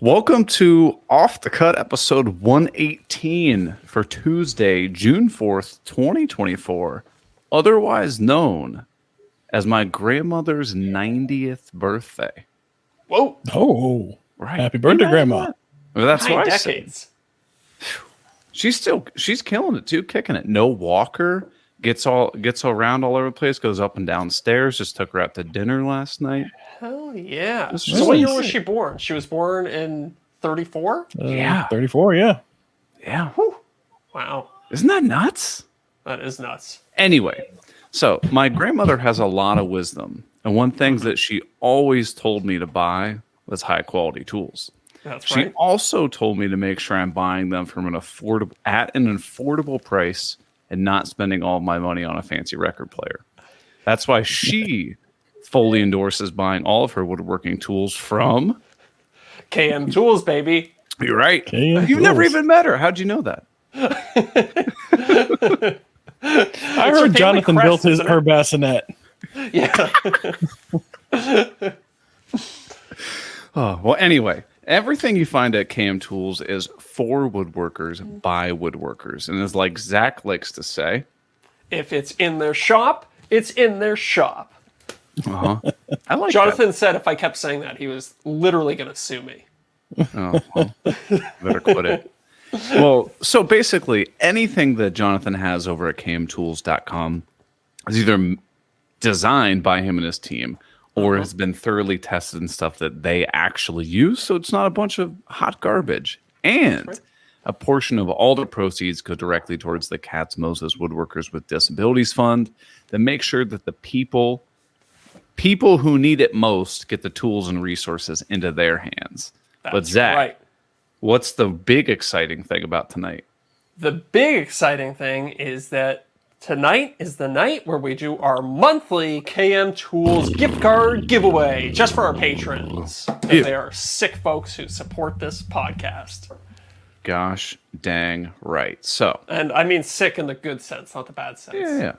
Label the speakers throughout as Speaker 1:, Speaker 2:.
Speaker 1: Welcome to Off the Cut episode 118 for Tuesday, June 4th, 2024, otherwise known as my grandmother's 90th birthday.
Speaker 2: Whoa.
Speaker 3: Oh,
Speaker 1: Right.
Speaker 3: Happy birthday, Grandma.
Speaker 1: Well, that's
Speaker 2: 9
Speaker 1: what I
Speaker 2: decades.
Speaker 1: said. She's killing it too, kicking it. No walker, gets around all over the place, goes up and down stairs. Just took her out to dinner last night.
Speaker 2: Hell yeah.
Speaker 1: This
Speaker 2: So
Speaker 1: is
Speaker 2: what year
Speaker 1: really
Speaker 2: was
Speaker 1: sick.
Speaker 2: she born? She was born in 34?
Speaker 1: Yeah.
Speaker 3: 34, yeah.
Speaker 1: Yeah.
Speaker 2: Whew. Wow.
Speaker 1: Isn't that nuts?
Speaker 2: That is nuts.
Speaker 1: Anyway, so my grandmother has a lot of wisdom, and one thing that she always told me to buy was high quality tools.
Speaker 2: That's
Speaker 1: She
Speaker 2: right.
Speaker 1: also told me to make sure I'm buying them from an affordable price and not spending all my money on a fancy record player. That's why she fully endorses buying all of her woodworking tools from.
Speaker 2: KM Tools, baby.
Speaker 1: You're right.
Speaker 3: KM
Speaker 1: You've never
Speaker 3: Tools.
Speaker 1: even met her. How'd you know that?
Speaker 3: I
Speaker 2: her
Speaker 3: heard
Speaker 2: family
Speaker 3: Jonathan
Speaker 2: crest,
Speaker 3: built
Speaker 2: isn't it?
Speaker 3: her bassinet.
Speaker 2: Yeah.
Speaker 1: Oh, well, anyway, everything you find at KM Tools is for woodworkers by woodworkers. And as like Zach likes to say,
Speaker 2: If it's in their shop, it's in their shop.
Speaker 1: I like
Speaker 2: Jonathan said if I kept saying that, he was literally going to sue me.
Speaker 1: that. Oh, well, better quit it. Well, so basically, anything that Jonathan has over at kmtools.com is either designed by him and his team or has been thoroughly tested and stuff that they actually use. So it's not a bunch of hot garbage. And a portion of all the proceeds go directly towards the Cats Moses Woodworkers with Disabilities Fund that make sure that the people who need it most get the tools and resources into their hands. But
Speaker 2: That's
Speaker 1: Zach,
Speaker 2: right.
Speaker 1: what's the big exciting thing about tonight?
Speaker 2: The big exciting thing is that tonight is the night where we do our monthly KM Tools gift card giveaway just for our patrons.
Speaker 1: Yeah.
Speaker 2: They are sick folks who support this podcast.
Speaker 1: Gosh dang right. So,
Speaker 2: And I mean sick in the good sense, not the bad sense.
Speaker 1: yeah.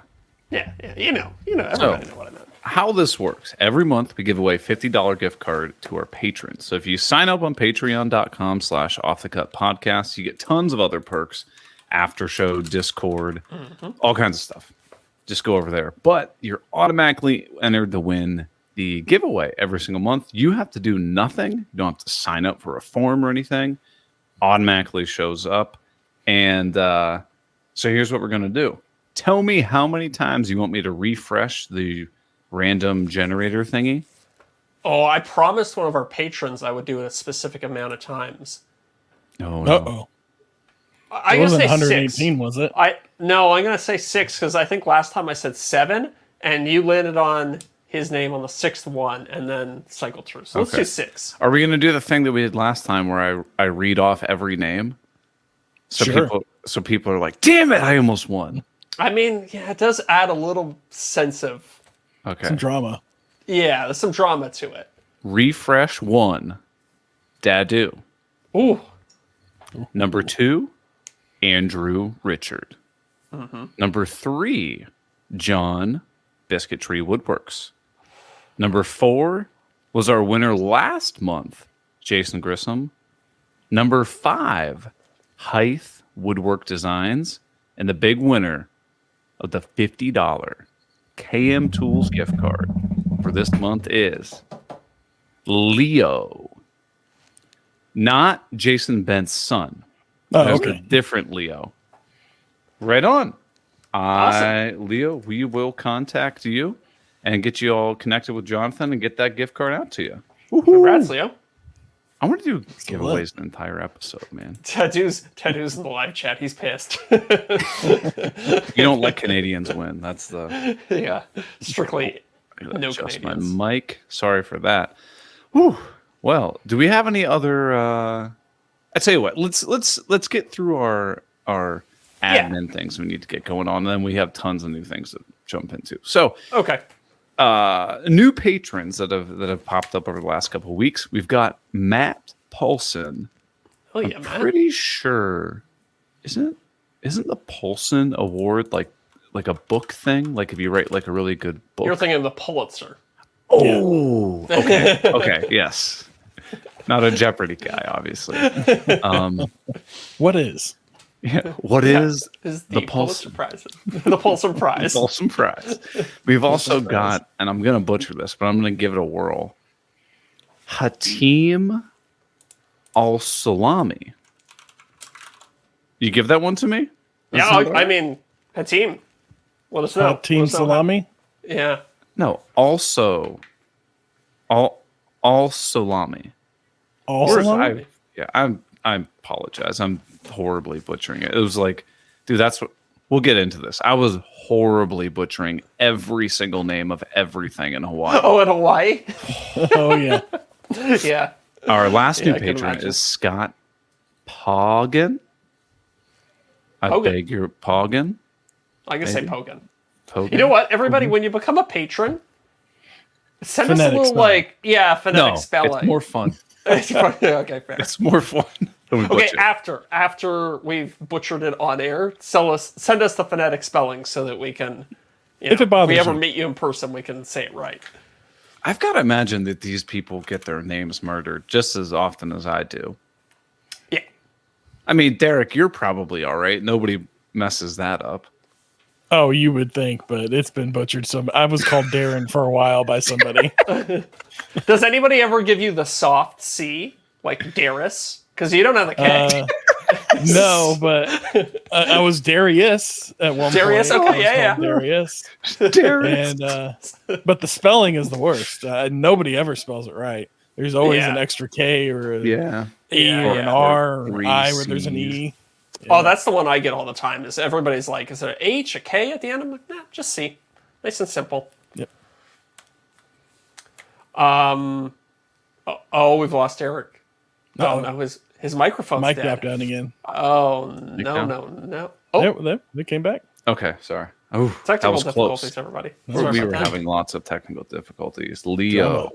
Speaker 2: Yeah, you know, everybody know what I meant.
Speaker 1: How this works, every month we give away a $50 gift card to our patrons. So if you sign up on patreon.com/offthecutpodcast, you get tons of other perks, after show, Discord, all kinds of stuff. Just go over there. But you're automatically entered to win the giveaway every single month. You have to do nothing. You don't have to sign up for a form or anything. Automatically shows up. And so here's what we're going to do. Tell me how many times you want me to refresh the random generator thingy.
Speaker 2: Oh, I promised one of our patrons I would do it a specific amount of times.
Speaker 1: Oh, no.
Speaker 3: Uh-oh.
Speaker 2: I'm
Speaker 3: It
Speaker 2: going to
Speaker 3: wasn't
Speaker 2: say
Speaker 3: 118,
Speaker 2: 6.
Speaker 3: was it?
Speaker 2: No, I'm going to say 6 because I think last time I said 7 and you landed on his name on the 6th one and then cycled through. So let's
Speaker 1: Okay.
Speaker 2: do 6.
Speaker 1: Are we going to do the thing that we did last time where I read off every name? So
Speaker 3: Sure.
Speaker 1: people are like, damn it, I almost won.
Speaker 2: I mean, yeah, it does add a little sense of,
Speaker 1: Okay.
Speaker 3: Some drama.
Speaker 2: yeah, there's some drama to it.
Speaker 1: Refresh 1, Dadu.
Speaker 2: Ooh.
Speaker 1: Number 2, Andrew Richard. Number 3, John Biscuit Tree Woodworks. Number 4 was our winner last month, Jason Grissom. Number 5, Hythe Woodwork Designs. And the big winner of the $50 KM Tools gift card for this month is Leo. Not Jason Bent's son.
Speaker 3: Oh,
Speaker 1: There's
Speaker 3: okay.
Speaker 1: a different Leo. Right on.
Speaker 2: Awesome.
Speaker 1: Leo, we will contact you and get you all connected with Jonathan and get that gift card out to you.
Speaker 2: Congrats, Leo.
Speaker 1: I want to do
Speaker 3: lit.
Speaker 1: giveaways an entire episode, man.
Speaker 2: Tattoo's in the live chat. He's pissed.
Speaker 1: You don't let Canadians win. That's the
Speaker 2: Yeah. Strictly no
Speaker 1: adjust my
Speaker 2: Canadians.
Speaker 1: mic. Sorry for that. Whew. Well, do we have any other I tell you what, let's get through our admin things we need to get going on, and then we have tons of new things to jump into. So
Speaker 2: Okay.
Speaker 1: new patrons that have popped up over the last couple of weeks. We've got Matt Paulson.
Speaker 2: Oh yeah,
Speaker 1: I'm
Speaker 2: man.
Speaker 1: pretty sure isn't the Paulson Award like a book thing? Like if you write like a really good book.
Speaker 2: You're thinking of the Pulitzer.
Speaker 1: Oh, okay, okay, yes. Not a Jeopardy guy, obviously.
Speaker 3: What is?
Speaker 1: Yeah. What is
Speaker 2: Is
Speaker 1: the
Speaker 2: the Pulitzer Prize? The Pulitzer Prize.
Speaker 1: Pulitzer Prize? We've also got, and I'm going to butcher this, but I'm going to give it a whirl. Hatim al-Salami. You give that one to me?
Speaker 2: Yeah,
Speaker 1: Is that
Speaker 2: I mean, Hatim. Let us know.
Speaker 3: Team
Speaker 2: Let us know how-
Speaker 3: Salami?
Speaker 2: Yeah.
Speaker 1: No, also al-Salami.
Speaker 3: All
Speaker 1: Or is
Speaker 3: salami?
Speaker 1: I apologize. I'm horribly butchering it. It was like, dude, that's what we'll get into this. I was horribly butchering every single name of everything in Hawaii.
Speaker 2: Oh, in Hawaii?
Speaker 3: Oh, yeah.
Speaker 2: Yeah.
Speaker 1: Our last new
Speaker 2: I can
Speaker 1: patron
Speaker 2: imagine.
Speaker 1: is Scott Poggin. I
Speaker 2: Poggin.
Speaker 1: beg your Poggin.
Speaker 2: I can say
Speaker 1: Maybe.
Speaker 2: Poggin. You know what? Everybody, when you become a patron, send us a
Speaker 3: Phonetic
Speaker 2: little,
Speaker 3: spelling.
Speaker 2: phonetic
Speaker 1: No,
Speaker 2: spelling.
Speaker 1: it's more fun.
Speaker 2: Okay, fair.
Speaker 1: It's more fun. Than we
Speaker 2: Okay,
Speaker 1: butcher.
Speaker 2: after we've butchered it on air, send us the phonetic spelling so that we can,
Speaker 3: If it
Speaker 2: if
Speaker 3: bothers
Speaker 2: we ever
Speaker 3: you.
Speaker 2: meet you in person, we can say it right.
Speaker 1: I've got to imagine that these people get their names murdered just as often as I do.
Speaker 2: Yeah.
Speaker 1: I mean, Deric, you're probably all right. Nobody messes that up.
Speaker 3: Oh, you would think, but it's been butchered. I was called Darren for a while by somebody.
Speaker 2: Does anybody ever give you the soft C, like Darius? Because you don't have the K.
Speaker 3: No, but I was Darius at one
Speaker 2: Darius?
Speaker 3: point.
Speaker 2: Okay,
Speaker 3: I was
Speaker 2: yeah,
Speaker 3: called Darius.
Speaker 1: Deric.
Speaker 3: And but the spelling is the worst. Nobody ever spells it right. There's always
Speaker 2: Yeah.
Speaker 3: an extra K or a
Speaker 1: Yeah.
Speaker 3: E
Speaker 2: Yeah,
Speaker 3: or
Speaker 2: yeah.
Speaker 3: an R or
Speaker 1: Three
Speaker 3: an I where there's an
Speaker 1: Cs.
Speaker 3: E.
Speaker 2: Oh, that's the one I get all the time. Is everybody's like, is there an H, a K at the end? I'm like, nah, just C. Nice and simple.
Speaker 3: Yep.
Speaker 2: Oh, we've lost Eric. Oh,
Speaker 3: Uh-oh.
Speaker 2: no, his microphone's
Speaker 3: Mic
Speaker 2: dead.
Speaker 3: dropped out again.
Speaker 2: Oh, no,
Speaker 1: down?
Speaker 2: no. Oh,
Speaker 3: They came back.
Speaker 1: Okay, sorry. Oh, that
Speaker 2: technical
Speaker 1: was
Speaker 2: difficulties,
Speaker 1: close.
Speaker 2: everybody.
Speaker 1: We
Speaker 2: Sorry
Speaker 1: were
Speaker 2: about that.
Speaker 1: having lots of technical difficulties. Leo,
Speaker 3: Drama.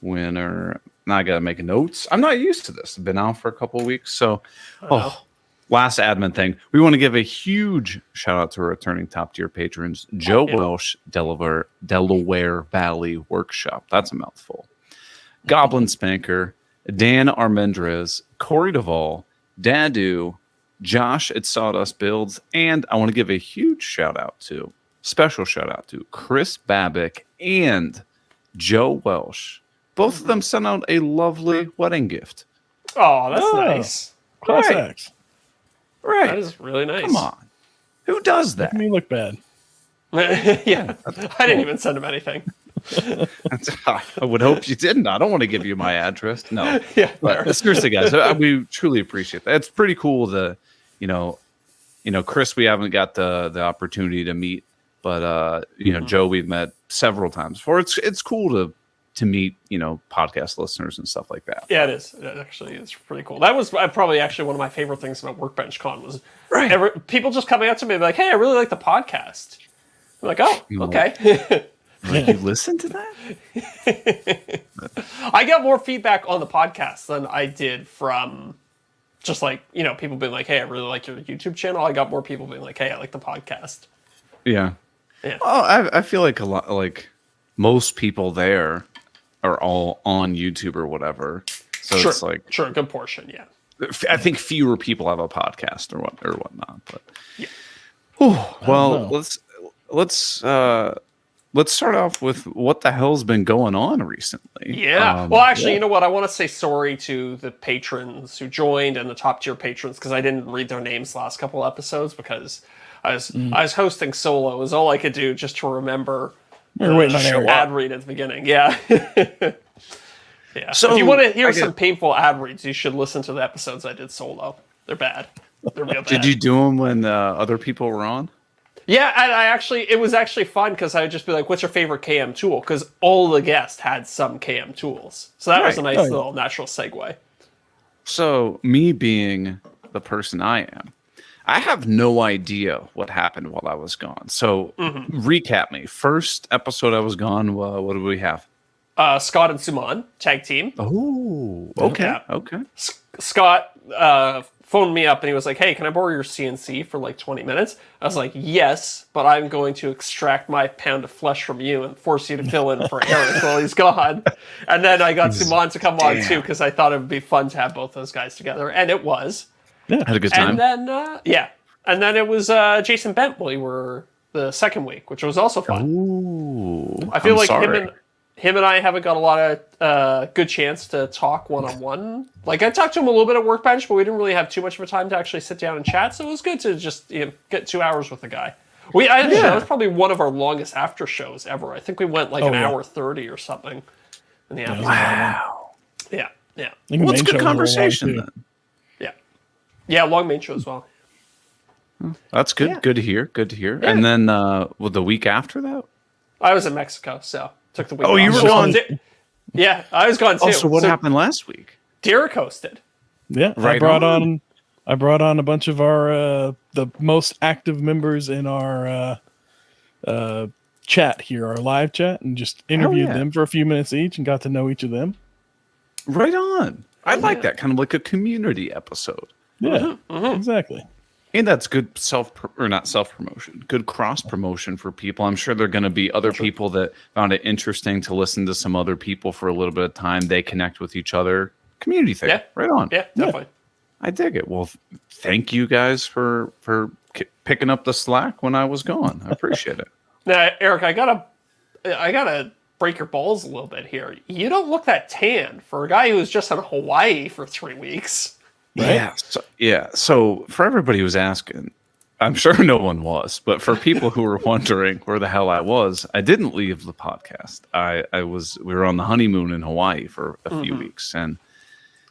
Speaker 1: winner. Now I got to make notes. I'm not used to this. I've been out for a couple of weeks. So,
Speaker 2: know.
Speaker 1: last admin thing. We want to give a huge shout out to our returning top tier patrons, Joe
Speaker 2: Yeah.
Speaker 1: Welsh, Delaware Valley Workshop. That's a mouthful. Goblin Spanker, Dan Armendrez, Corey Duvall, Dadu, Josh at Sawdust Builds, and I want to give a huge special shout out to Chris Babick and Joe Welsh. Both of them sent out a lovely wedding gift.
Speaker 2: Oh, that's
Speaker 3: Oh.
Speaker 2: nice.
Speaker 3: Class
Speaker 1: Right.
Speaker 3: X.
Speaker 1: Right.
Speaker 2: That is really nice.
Speaker 1: Come on. Who does that?
Speaker 3: Make me look bad.
Speaker 2: Yeah. I didn't even send him anything.
Speaker 1: I would hope you didn't. I don't want to give you my address. No.
Speaker 2: Yeah.
Speaker 1: But seriously, guys, we truly appreciate that. It's pretty cool to, Chris, we haven't got the opportunity to meet, but Joe, we've met several times before. It's cool to meet, podcast listeners and stuff like that.
Speaker 2: Yeah, it is. It actually is pretty cool. That was probably actually one of my favorite things about Workbench Con was people just coming up to me and be like, hey, I really like the podcast. I'm like, oh, okay.
Speaker 1: Like, you listen to that?
Speaker 2: I got more feedback on the podcast than I did from just like, people being like, hey, I really like your YouTube channel. I got more people being like, hey, I like the podcast.
Speaker 1: Yeah.
Speaker 2: Yeah.
Speaker 1: Well, I feel like a lot, like most people there are all on YouTube or whatever. So
Speaker 2: Sure.
Speaker 1: it's like,
Speaker 2: Sure, a good portion, yeah.
Speaker 1: I think fewer people have a podcast or whatnot. But
Speaker 2: Yeah.
Speaker 1: well,
Speaker 3: know.
Speaker 1: let's start off with what the hell's been going on recently.
Speaker 2: Yeah. Well, actually, you know what? I want to say sorry to the patrons who joined and the top tier patrons because I didn't read their names last couple episodes because I was hosting solo. It was all I could do just to remember
Speaker 3: We're waiting on Eric.
Speaker 2: ad read at the beginning. Yeah. Yeah.
Speaker 1: So,
Speaker 2: if you want to hear
Speaker 1: I get-
Speaker 2: some painful ad reads, you should listen to the episodes I did solo. They're bad. They're real bad.
Speaker 1: Did you do them when other people were on?
Speaker 2: Yeah, and it was actually fun because I would just be like, what's your favorite KM tool? Because all the guests had some KM tools. So that was a
Speaker 1: Right.
Speaker 2: nice
Speaker 3: Oh, yeah.
Speaker 2: little natural segue.
Speaker 1: So, me being the person I am, I have no idea what happened while I was gone. So, recap me. First episode I was gone, what did we have?
Speaker 2: Scott and Suman, tag team.
Speaker 1: Oh, okay.
Speaker 2: Yeah.
Speaker 1: Okay.
Speaker 2: Scott phoned me up and he was like, "Hey, can I borrow your CNC for like 20 minutes?" I was like, "Yes, but I'm going to extract my pound of flesh from you and force you to fill in for Eric while he's gone." And then I got Suman to come on too because I thought it would be fun to have both those guys together, and it was.
Speaker 3: Yeah.
Speaker 1: Had a good time.
Speaker 2: And then and then it was Jason Bentley were the second week, which was also fun.
Speaker 1: Ooh,
Speaker 2: I feel
Speaker 1: I'm
Speaker 2: like
Speaker 1: sorry.
Speaker 2: him and I haven't got a lot of good chance to talk one-on-one. Like, I talked to him a little bit at Workbench, but we didn't really have too much of a time to actually sit down and chat, so it was good to just get 2 hours with the guy. That was probably one of our longest after shows ever. I think we went like an hour 30 or something in the after.
Speaker 1: Wow.
Speaker 2: Yeah.
Speaker 1: Well, it's good conversation then.
Speaker 2: Yeah, long main show as well.
Speaker 1: That's good.
Speaker 2: Yeah.
Speaker 1: Good to hear.
Speaker 2: Yeah.
Speaker 1: And then the week after that?
Speaker 2: I was in Mexico, so took the week
Speaker 1: Oh,
Speaker 2: off.
Speaker 1: you were gone.
Speaker 2: Yeah, I was gone too.
Speaker 1: Oh, so what happened last week?
Speaker 2: Deric hosted.
Speaker 3: Yeah,
Speaker 1: Right
Speaker 3: I brought on a bunch of our the most active members in our chat here, our live chat, and just interviewed them for a few minutes each and got to know each of them.
Speaker 1: Right on. I like that, kind of like a community episode.
Speaker 3: Yeah, exactly.
Speaker 1: And that's good not self promotion, good cross promotion for people. I'm sure there are going to be other people that found it interesting to listen to some other people for a little bit of time. They connect with each other. Community thing.
Speaker 2: Yeah.
Speaker 1: Right on.
Speaker 2: Yeah, definitely.
Speaker 1: I dig it. Well, thank you guys for picking up the slack when I was gone. I appreciate it.
Speaker 2: Now, Eric, I gotta break your balls a little bit here. You don't look that tan for a guy who was just in Hawaii for 3 weeks.
Speaker 1: Right? So for everybody who's asking, I'm sure no one was, but for people who were wondering where the hell I was, I didn't leave the podcast. We were on the honeymoon in Hawaii for a few weeks. And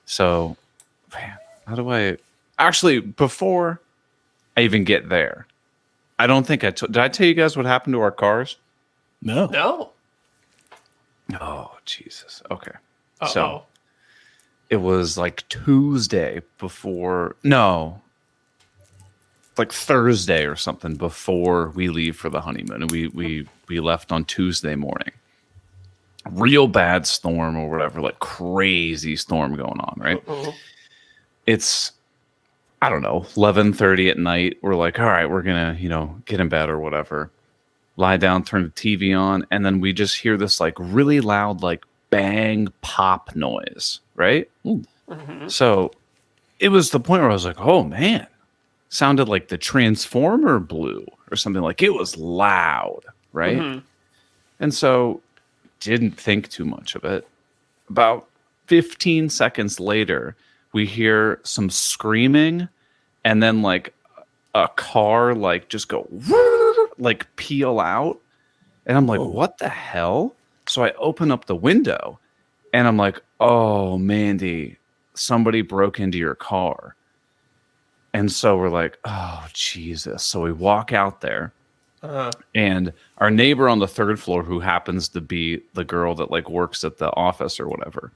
Speaker 1: so, man, how do I actually, before I even get there, I don't think did I tell you guys what happened to our cars?
Speaker 2: No.
Speaker 1: Oh, Jesus. Okay.
Speaker 2: Uh-oh.
Speaker 1: So it was like Tuesday like Thursday or something before we leave for the honeymoon. And we left on Tuesday morning. Real bad storm or whatever, like crazy storm going on, right? It's, I don't know, 11:30 at night. We're like, all right, we're going to, get in bed or whatever. Lie down, turn the TV on, and then we just hear this like really loud, like bang pop noise, right? So it was the point where I was like, oh man, sounded like the transformer blew or something. Like it was loud, right? And so didn't think too much of it. About 15 seconds later, we hear some screaming and then like a car like just go like peel out. And I'm like, what the hell? So I open up the window and I'm like, oh, Mandy, somebody broke into your car. And so we're like, oh, Jesus. So we walk out there and our neighbor on the third floor, who happens to be the girl that like works at the office or whatever,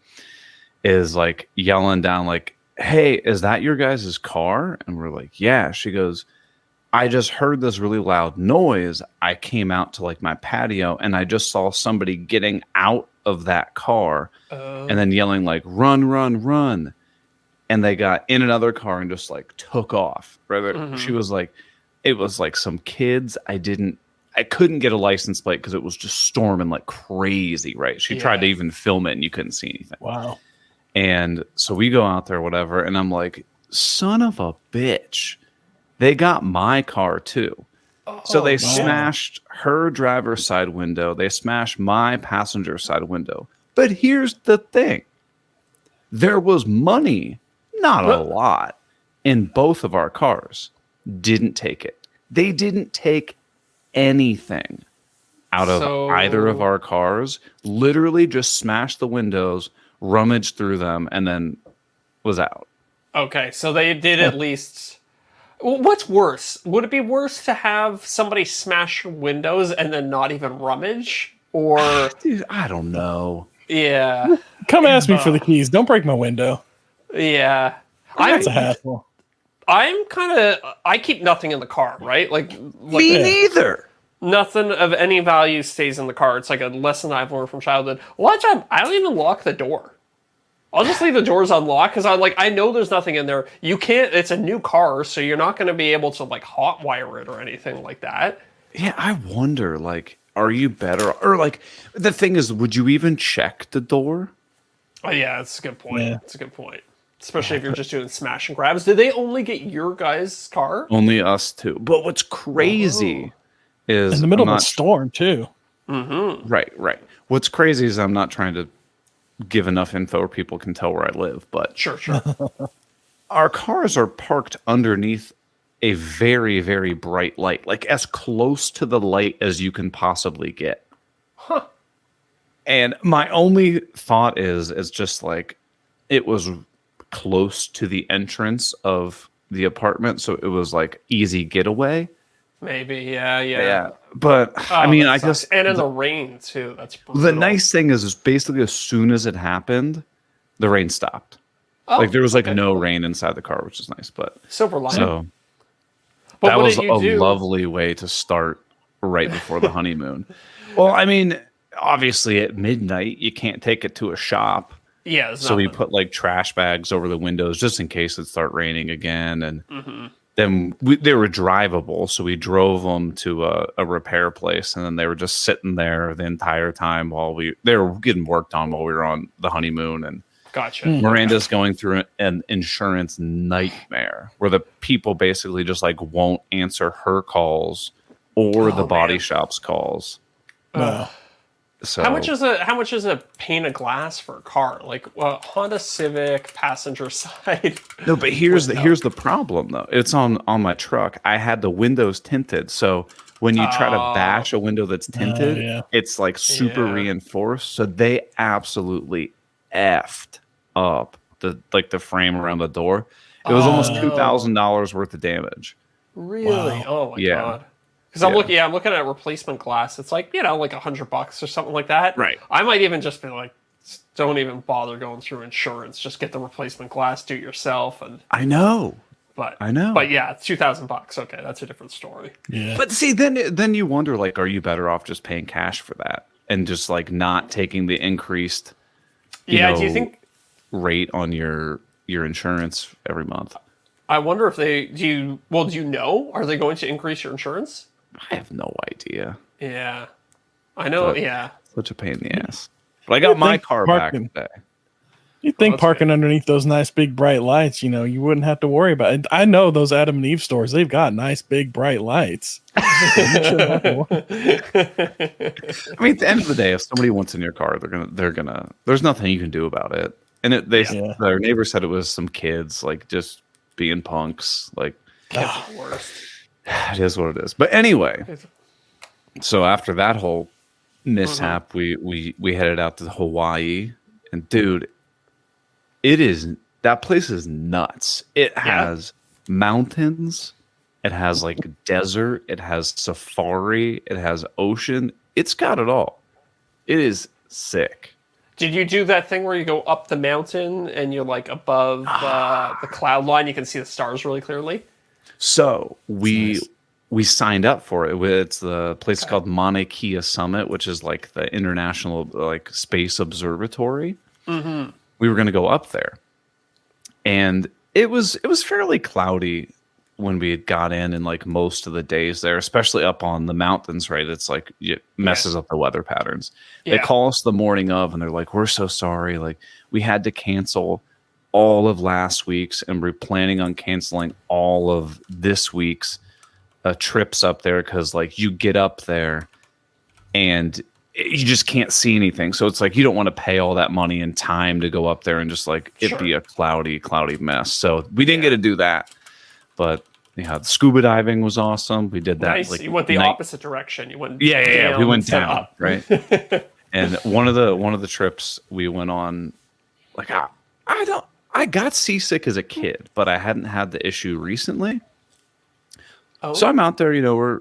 Speaker 1: is like yelling down like, hey, is that your guys' car? And we're like, yeah. She goes, I just heard this really loud noise. I came out to like my patio and I just saw somebody getting out of that car and then yelling like, run, run, run. And they got in another car and just like took off. Right? She was like, it was like some kids. I couldn't get a license plate because it was just storming like crazy, right? She tried to even film it and you couldn't see anything.
Speaker 3: Wow.
Speaker 1: And so we go out there, whatever, and I'm like, son of a bitch. They got my car too. So they smashed her driver's side window. They smashed my passenger side window. But here's the thing. There was money, not a lot, in both of our cars. Didn't take it. They didn't take anything out of either of our cars. Literally just smashed the windows, rummaged through them, and then was out.
Speaker 2: Okay, so they did at least... What's worse? Would it be worse to have somebody smash your windows and then not even rummage? Or...
Speaker 1: Dude, I don't know.
Speaker 2: Yeah.
Speaker 3: Come ask me for the keys. Don't break my window.
Speaker 2: Yeah.
Speaker 3: That's a hassle.
Speaker 2: I'm kind of... I keep nothing in the car, right? Like
Speaker 1: Me neither.
Speaker 2: Nothing of any value stays in the car. It's like a lesson I've learned from childhood. A lot of time, I don't even lock the door. I'll just leave the doors unlocked because I know there's nothing in there. You can't. It's a new car, so you're not going to be able to like hotwire it or anything like that.
Speaker 1: Yeah, I wonder, like, are you better? Or, like, the thing is, would you even check the door?
Speaker 2: Oh, yeah, that's a good point.
Speaker 3: Yeah.
Speaker 2: That's a good point. Especially if you're just doing smash and grabs. Did they only get your guys' car?
Speaker 1: Only us two. But what's crazy is...
Speaker 3: In the middle
Speaker 1: I'm
Speaker 3: of a
Speaker 1: not-
Speaker 3: storm, too.
Speaker 1: Right. What's crazy is I'm not trying to give enough info where people can tell where I live, but
Speaker 2: Sure.
Speaker 1: our cars are parked underneath a very, very bright light, like as close to the light as you can possibly get.
Speaker 2: Huh.
Speaker 1: And my only thought is just like it was close to the entrance of the apartment, so it was like easy getaway.
Speaker 2: Maybe, yeah.
Speaker 1: But I mean, I guess,
Speaker 2: and in the rain too. That's brutal.
Speaker 1: the nice thing is basically as soon as it happened, the rain stopped.
Speaker 2: Oh,
Speaker 1: Like there was like no rain inside the car, which is nice. But
Speaker 2: silver lining.
Speaker 1: so
Speaker 2: But
Speaker 1: that
Speaker 2: what
Speaker 1: was
Speaker 2: did you
Speaker 1: a
Speaker 2: do?
Speaker 1: lovely way to start right before the honeymoon. Well, I mean, obviously at midnight you can't take it to a shop.
Speaker 2: Yeah, there's
Speaker 1: So we
Speaker 2: nothing.
Speaker 1: put like trash bags over the windows just in case it start raining again. And
Speaker 2: Mm-hmm.
Speaker 1: then they were drivable. So we drove them to a repair place, and then they were just sitting there the entire time while they were getting worked on while we were on the honeymoon. And
Speaker 2: Gotcha.
Speaker 1: Miranda's going through an insurance nightmare where the people basically just like won't answer her calls or the body
Speaker 2: man.
Speaker 1: shop's calls.
Speaker 3: Wow.
Speaker 1: So
Speaker 2: How much is a pane of glass for a car? Like Honda Civic passenger side.
Speaker 1: No, but here's the problem though. It's on my truck. I had the windows tinted, so when you try to bash a window that's tinted,
Speaker 3: yeah.
Speaker 1: it's like super
Speaker 2: Yeah.
Speaker 1: reinforced. So they absolutely effed up the frame around the door. It was almost $2,000 worth of damage.
Speaker 2: Really?
Speaker 3: Wow.
Speaker 2: Oh my
Speaker 1: Yeah.
Speaker 2: god. Because I'm looking at replacement glass. It's like, like $100 or something like that.
Speaker 1: Right.
Speaker 2: I might even just be like, don't even bother going through insurance. Just get the replacement glass, do it yourself, and
Speaker 1: I know.
Speaker 2: but
Speaker 1: I know.
Speaker 2: But yeah, $2,000. Okay, that's a different story.
Speaker 3: Yeah.
Speaker 1: But see, then you wonder, like, are you better off just paying cash for that and just like not taking the increased,
Speaker 2: Yeah. Do you think?
Speaker 1: rate on your insurance every month?
Speaker 2: I wonder if they do. Do you know? Are they going to increase your insurance?
Speaker 1: I have no idea.
Speaker 2: Yeah, I know.
Speaker 1: But-
Speaker 2: Yeah.
Speaker 1: Such a pain in the ass. But I got my
Speaker 3: think
Speaker 1: car back
Speaker 3: parking-
Speaker 1: today.
Speaker 3: You'd think
Speaker 2: that's
Speaker 3: parking underneath those nice big bright lights, you wouldn't have to worry about it. I know those Adam and Eve stores, they've got nice big bright lights. You shouldn't have to worry.
Speaker 1: I mean, at the end of the day, if somebody wants in your car, they're gonna. There's nothing you can do about it. And
Speaker 3: Yeah.
Speaker 1: their neighbor said it was some kids like just being punks. Like
Speaker 2: Kids are the worst.
Speaker 1: it is what it is. But anyway, so after that whole mishap, we headed out to Hawaii, and dude, that place is nuts. It has mountains, it has like desert, it has safari, it has ocean. It's got it all. It is sick.
Speaker 2: Did you do that thing where you go up the mountain and you're like above the cloud line? You can see the stars really clearly.
Speaker 1: So we
Speaker 3: nice.
Speaker 1: we signed up for it. It's the place called Mauna Kea Summit, which is like the international like space observatory.
Speaker 2: Mm-hmm.
Speaker 1: We were going to go up there, and it was fairly cloudy when we had got in, and like most of the days there, especially up on the mountains, right? It's like it messes up the weather patterns. They
Speaker 2: Yeah.
Speaker 1: call us the morning of, and they're like, "We're so sorry. Like we had to cancel all of last week's, and we're planning on canceling all of this week's trips up there because like you get up there and you just can't see anything. So it's like you don't want to pay all that money and time to go up there and just like it be a cloudy mess. So we didn't get to do that, but yeah, the scuba diving was awesome. We did that.
Speaker 2: Nice.
Speaker 1: Like
Speaker 2: You went the
Speaker 1: night-
Speaker 2: opposite direction. You went
Speaker 1: Yeah.
Speaker 2: down
Speaker 1: We went
Speaker 2: instead of
Speaker 1: down,
Speaker 2: up.
Speaker 1: right? And one of the trips we went on, like I got seasick as a kid, but I hadn't had the issue recently.
Speaker 2: Oh,
Speaker 1: So I'm out there, we're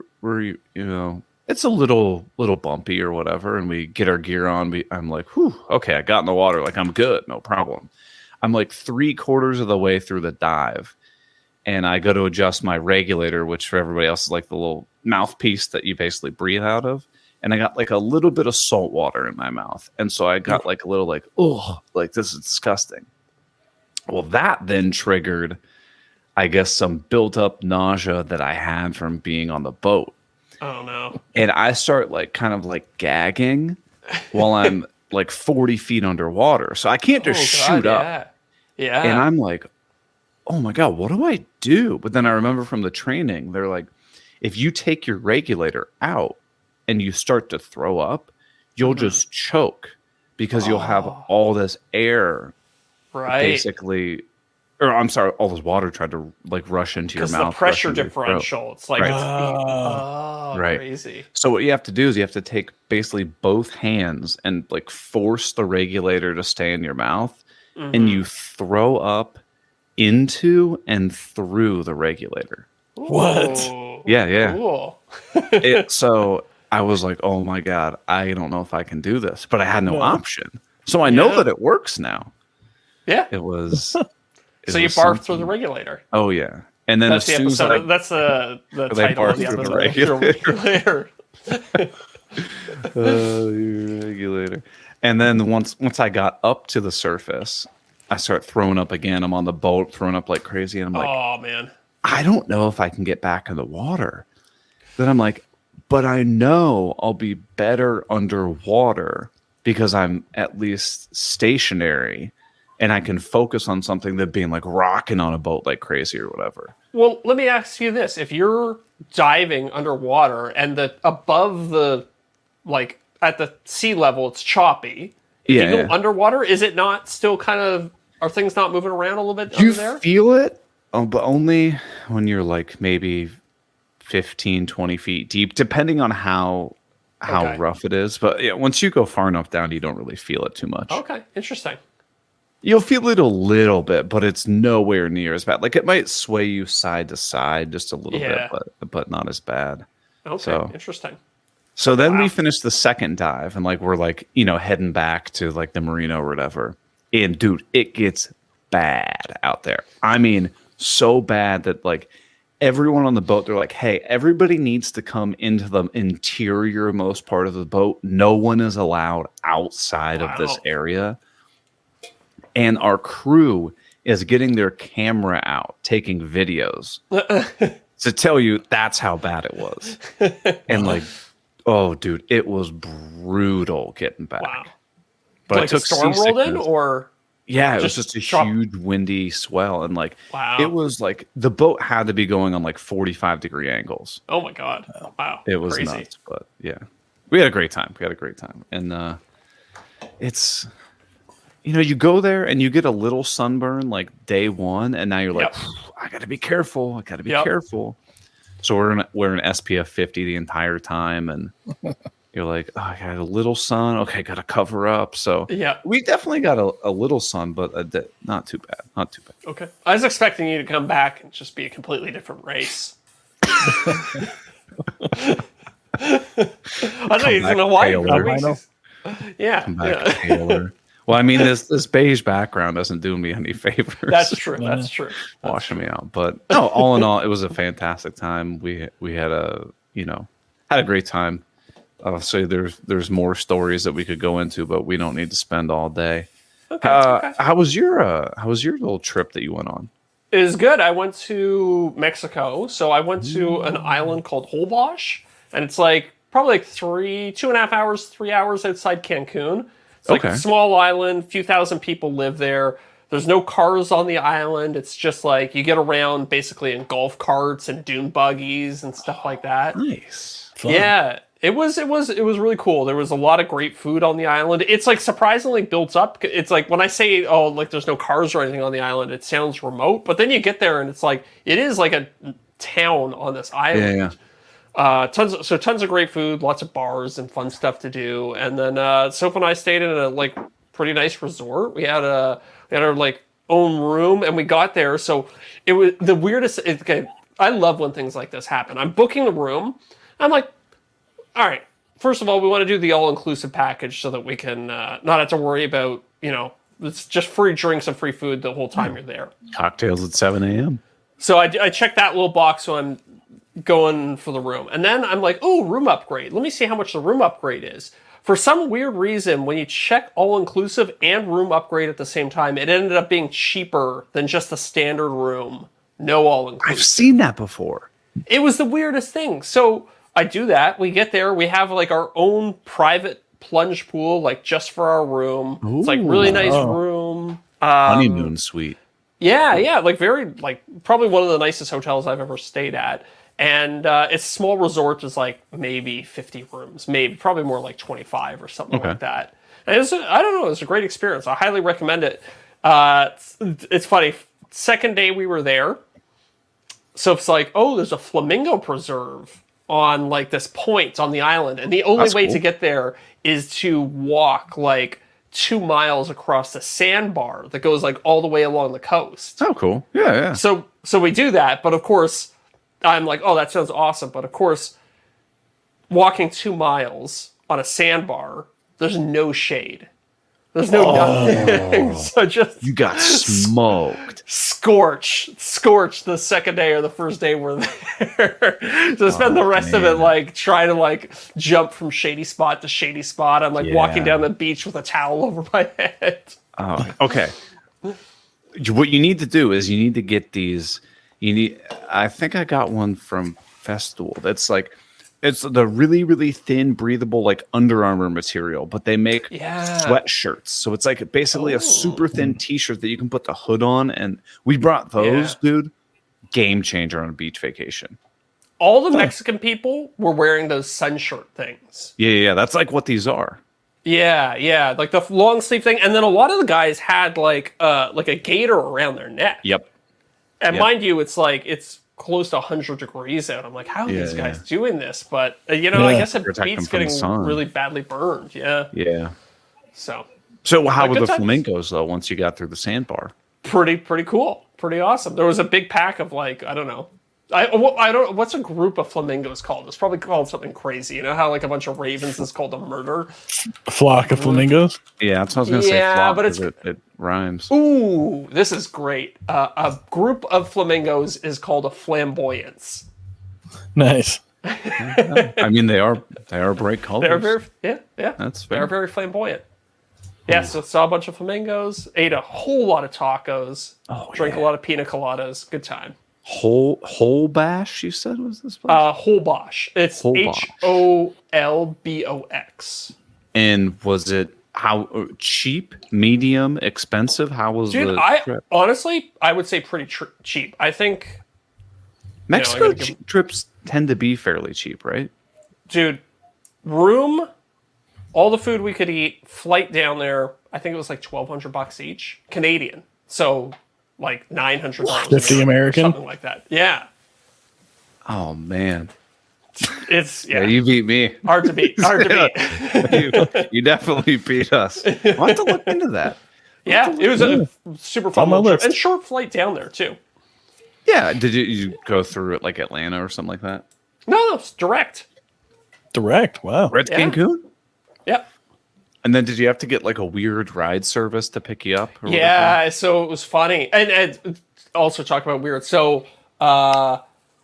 Speaker 1: it's a little bumpy or whatever, and we get our gear on. I'm like, whew, okay, I got in the water, like I'm good, no problem. I'm like 3/4 of the way through the dive, and I go to adjust my regulator, which for everybody else is like the little mouthpiece that you basically breathe out of. and I got like a little bit of salt water in my mouth. And so I got like a little like, oh, like this is disgusting. Well, that then triggered, I guess, some built up nausea that I had from being on the boat.
Speaker 2: Oh no.
Speaker 1: And I start like kind of like gagging while I'm like 40 feet underwater. So I can't just shoot up.
Speaker 2: Yeah.
Speaker 1: And I'm like, oh my God, what do I do? But then I remember from the training, they're like, if you take your regulator out and you start to throw up, you'll just choke because you'll have all this air basically, or I'm sorry, all this water tried to like rush into your mouth.
Speaker 2: The pressure differential. It's like, crazy.
Speaker 1: So what you have to do is you have to take basically both hands and like force the regulator to stay in your mouth, and you throw up into and through the regulator.
Speaker 3: What?
Speaker 1: Yeah.
Speaker 2: Cool.
Speaker 1: So I was like, oh my God, I don't know if I can do this, but I had no option. So I know that it works now.
Speaker 2: Yeah.
Speaker 1: It was.
Speaker 2: So you barfed through the regulator.
Speaker 1: Oh yeah. And then
Speaker 2: that's the episode. That's the title of the episode.
Speaker 1: Regulator. Regulator. And then once I got up to the surface, I start throwing up again. I'm on the boat, throwing up like crazy, and I'm like,
Speaker 2: oh man,
Speaker 1: I don't know if I can get back in the water. Then I'm like, but I know I'll be better underwater because I'm at least stationary and I can focus on something than being like rocking on a boat like crazy or whatever.
Speaker 2: Well, let me ask you this. If you're diving underwater and above the, like at the sea level, it's choppy. If you go underwater, is it not still kind of, are things not moving around a little bit under there?
Speaker 1: You feel it, but only when you're like maybe 15, 20 feet deep, depending on how rough it is. But yeah, once you go far enough down, you don't really feel it too much.
Speaker 2: Okay, interesting.
Speaker 1: You'll feel it a little bit, but it's nowhere near as bad. Like it might sway you side to side just a little bit, but not as bad.
Speaker 2: Okay, interesting.
Speaker 1: So then we finished the second dive, and like we're like, heading back to like the marina or whatever. And dude, it gets bad out there. I mean, so bad that like everyone on the boat, they're like, hey, everybody needs to come into the interior most part of the boat. No one is allowed outside of this area. And our crew is getting their camera out, taking videos to tell you that's how bad it was. And like, oh, dude, it was brutal getting back.
Speaker 2: Wow.
Speaker 1: But
Speaker 2: like
Speaker 1: it took
Speaker 2: a storm rolled in, or
Speaker 1: it was just a huge windy swell, and like it was like the boat had to be going on like 45-degree angles.
Speaker 2: Oh my God! Wow,
Speaker 1: it was crazy. Nuts. But yeah, we had a great time. And it's. You go there and you get a little sunburn like day one, and now you're like, I got to be careful. Careful. So we're in SPF 50 the entire time, and you're like, oh, I got a little sun. Okay, got to cover up. So we definitely got a little sun, but not too bad. Not too bad.
Speaker 2: Okay. I was expecting you to come back and just be a completely different race. I know he's in a white. Yeah.
Speaker 1: Come back, Taylor. Well, I mean, this beige background doesn't do me any favors.
Speaker 2: That's true. That's true.
Speaker 1: Washing me out, but no. All in all, it was a fantastic time. We had had a great time. So there's more stories that we could go into, but we don't need to spend all day. Okay. How was your little trip that you went on?
Speaker 2: It was good. I went to Mexico, so I went to an island called Holbox, and it's like probably like 2.5 hours, 3 hours outside Cancun. It's like a small island, few thousand people live there. There's no cars on the island. It's just like you get around basically in golf carts and dune buggies and stuff like that.
Speaker 1: Nice.
Speaker 3: Fun.
Speaker 2: Yeah, it was really cool. There was a lot of great food on the island. It's like surprisingly built up. It's like when I say, oh, like there's no cars or anything on the island, it sounds remote. But then you get there and it's like, it is like a town on this island.
Speaker 1: Yeah.
Speaker 2: Tons of great food, lots of bars and fun stuff to do. And then Soph and I stayed in a like pretty nice resort. We had our like own room, and we got there. So it was the weirdest. I love when things like this happen. I'm booking the room. I'm like, all right. First of all, we want to do the all-inclusive package so that we can not have to worry about it's just free drinks and free food the whole time you're there.
Speaker 1: Cocktails at 7 a.m.
Speaker 2: So I checked that little box, so I'm going for the room. And then I'm like, oh, room upgrade. Let me see how much the room upgrade is. For some weird reason, when you check all-inclusive and room upgrade at the same time, it ended up being cheaper than just the standard room, no all-inclusive.
Speaker 1: I've seen that before.
Speaker 2: It was the weirdest thing. So I do that. We get there. We have like our own private plunge pool, like just for our room.
Speaker 1: Ooh,
Speaker 2: it's like really nice room.
Speaker 1: Honeymoon suite.
Speaker 2: Yeah, like probably one of the nicest hotels I've ever stayed at. And it's a small resort. Is like maybe 50 rooms, probably more like 25 or something like that. And I don't know, it's a great experience. I highly recommend it. It's funny. Second day we were there, so it's like, oh, there's a flamingo preserve on like this point on the island, and the only way to get there is to walk like 2 miles across the sandbar that goes like all the way along the coast.
Speaker 1: Oh, cool. Yeah.
Speaker 2: So we do that, but of course, I'm like, oh, that sounds awesome. But of course, walking 2 miles on a sandbar, there's no shade. There's no nothing. So just
Speaker 1: you got smoked.
Speaker 2: Scorched the second day or the first day we're there. So spend the rest of it like trying to like jump from shady spot to shady spot. I'm like walking down the beach with a towel over my head.
Speaker 1: Oh, okay. What you need to do is you need to get these. I think I got one from Festool. That's like, it's the really, really thin, breathable, like Under Armour material, but they make sweatshirts. So it's like basically a super thin t-shirt that you can put the hood on. And we brought those, dude. Game changer on a beach vacation.
Speaker 2: All the Mexican people were wearing those sun shirt things.
Speaker 1: Yeah. That's like what these are.
Speaker 2: Yeah. Like the long sleeve thing. And then a lot of the guys had like a gaiter around their neck.
Speaker 1: Yep.
Speaker 2: And mind you, it's close to 100 degrees out. I'm like, how are these guys doing this? But, I guess it beats getting really badly burned. Yeah. So
Speaker 1: how were the flamingos, though, once you got through the sandbar?
Speaker 2: Pretty cool. Pretty awesome. There was a big pack of, like, I don't know. I don't. What's a group of flamingos called? It's probably called something crazy. You know how like a bunch of ravens is called a murder?
Speaker 3: A flock of flamingos.
Speaker 1: Yeah, that's what I was gonna say. Flock,
Speaker 2: but
Speaker 1: it rhymes.
Speaker 2: Ooh, this is great. A group of flamingos is called a flamboyance.
Speaker 3: Nice.
Speaker 1: I mean, they are bright colors.
Speaker 2: They're very
Speaker 1: That's fair.
Speaker 2: They're very flamboyant. Yeah, so saw a bunch of flamingos, ate a whole lot of tacos, drank a lot of pina coladas. Good time.
Speaker 1: Holbox, you said, was this place?
Speaker 2: Holbox. It's HOLBOX.
Speaker 1: And was it how cheap, medium, expensive? How was the trip?
Speaker 2: Honestly, I would say pretty cheap. I think
Speaker 1: Mexico trips tend to be fairly cheap, right?
Speaker 2: Dude, room, all the food we could eat, flight down there, I think it was like $1,200 each, Canadian. So like $900
Speaker 3: 50 American,
Speaker 2: something like that. Yeah.
Speaker 1: Oh man,
Speaker 2: it's
Speaker 1: you beat me.
Speaker 2: Hard to beat.
Speaker 1: You definitely beat us. I'll have to look into that.
Speaker 2: Yeah, it was a super fun trip and short flight down there too.
Speaker 1: Yeah, did you go through it like Atlanta or something like that?
Speaker 2: No, it's direct.
Speaker 3: Direct. Wow.
Speaker 1: Right to Cancun.
Speaker 2: Yep. And
Speaker 1: then did you have to get like a weird ride service to pick you up?
Speaker 2: Yeah, so it was funny. And also talk about weird. So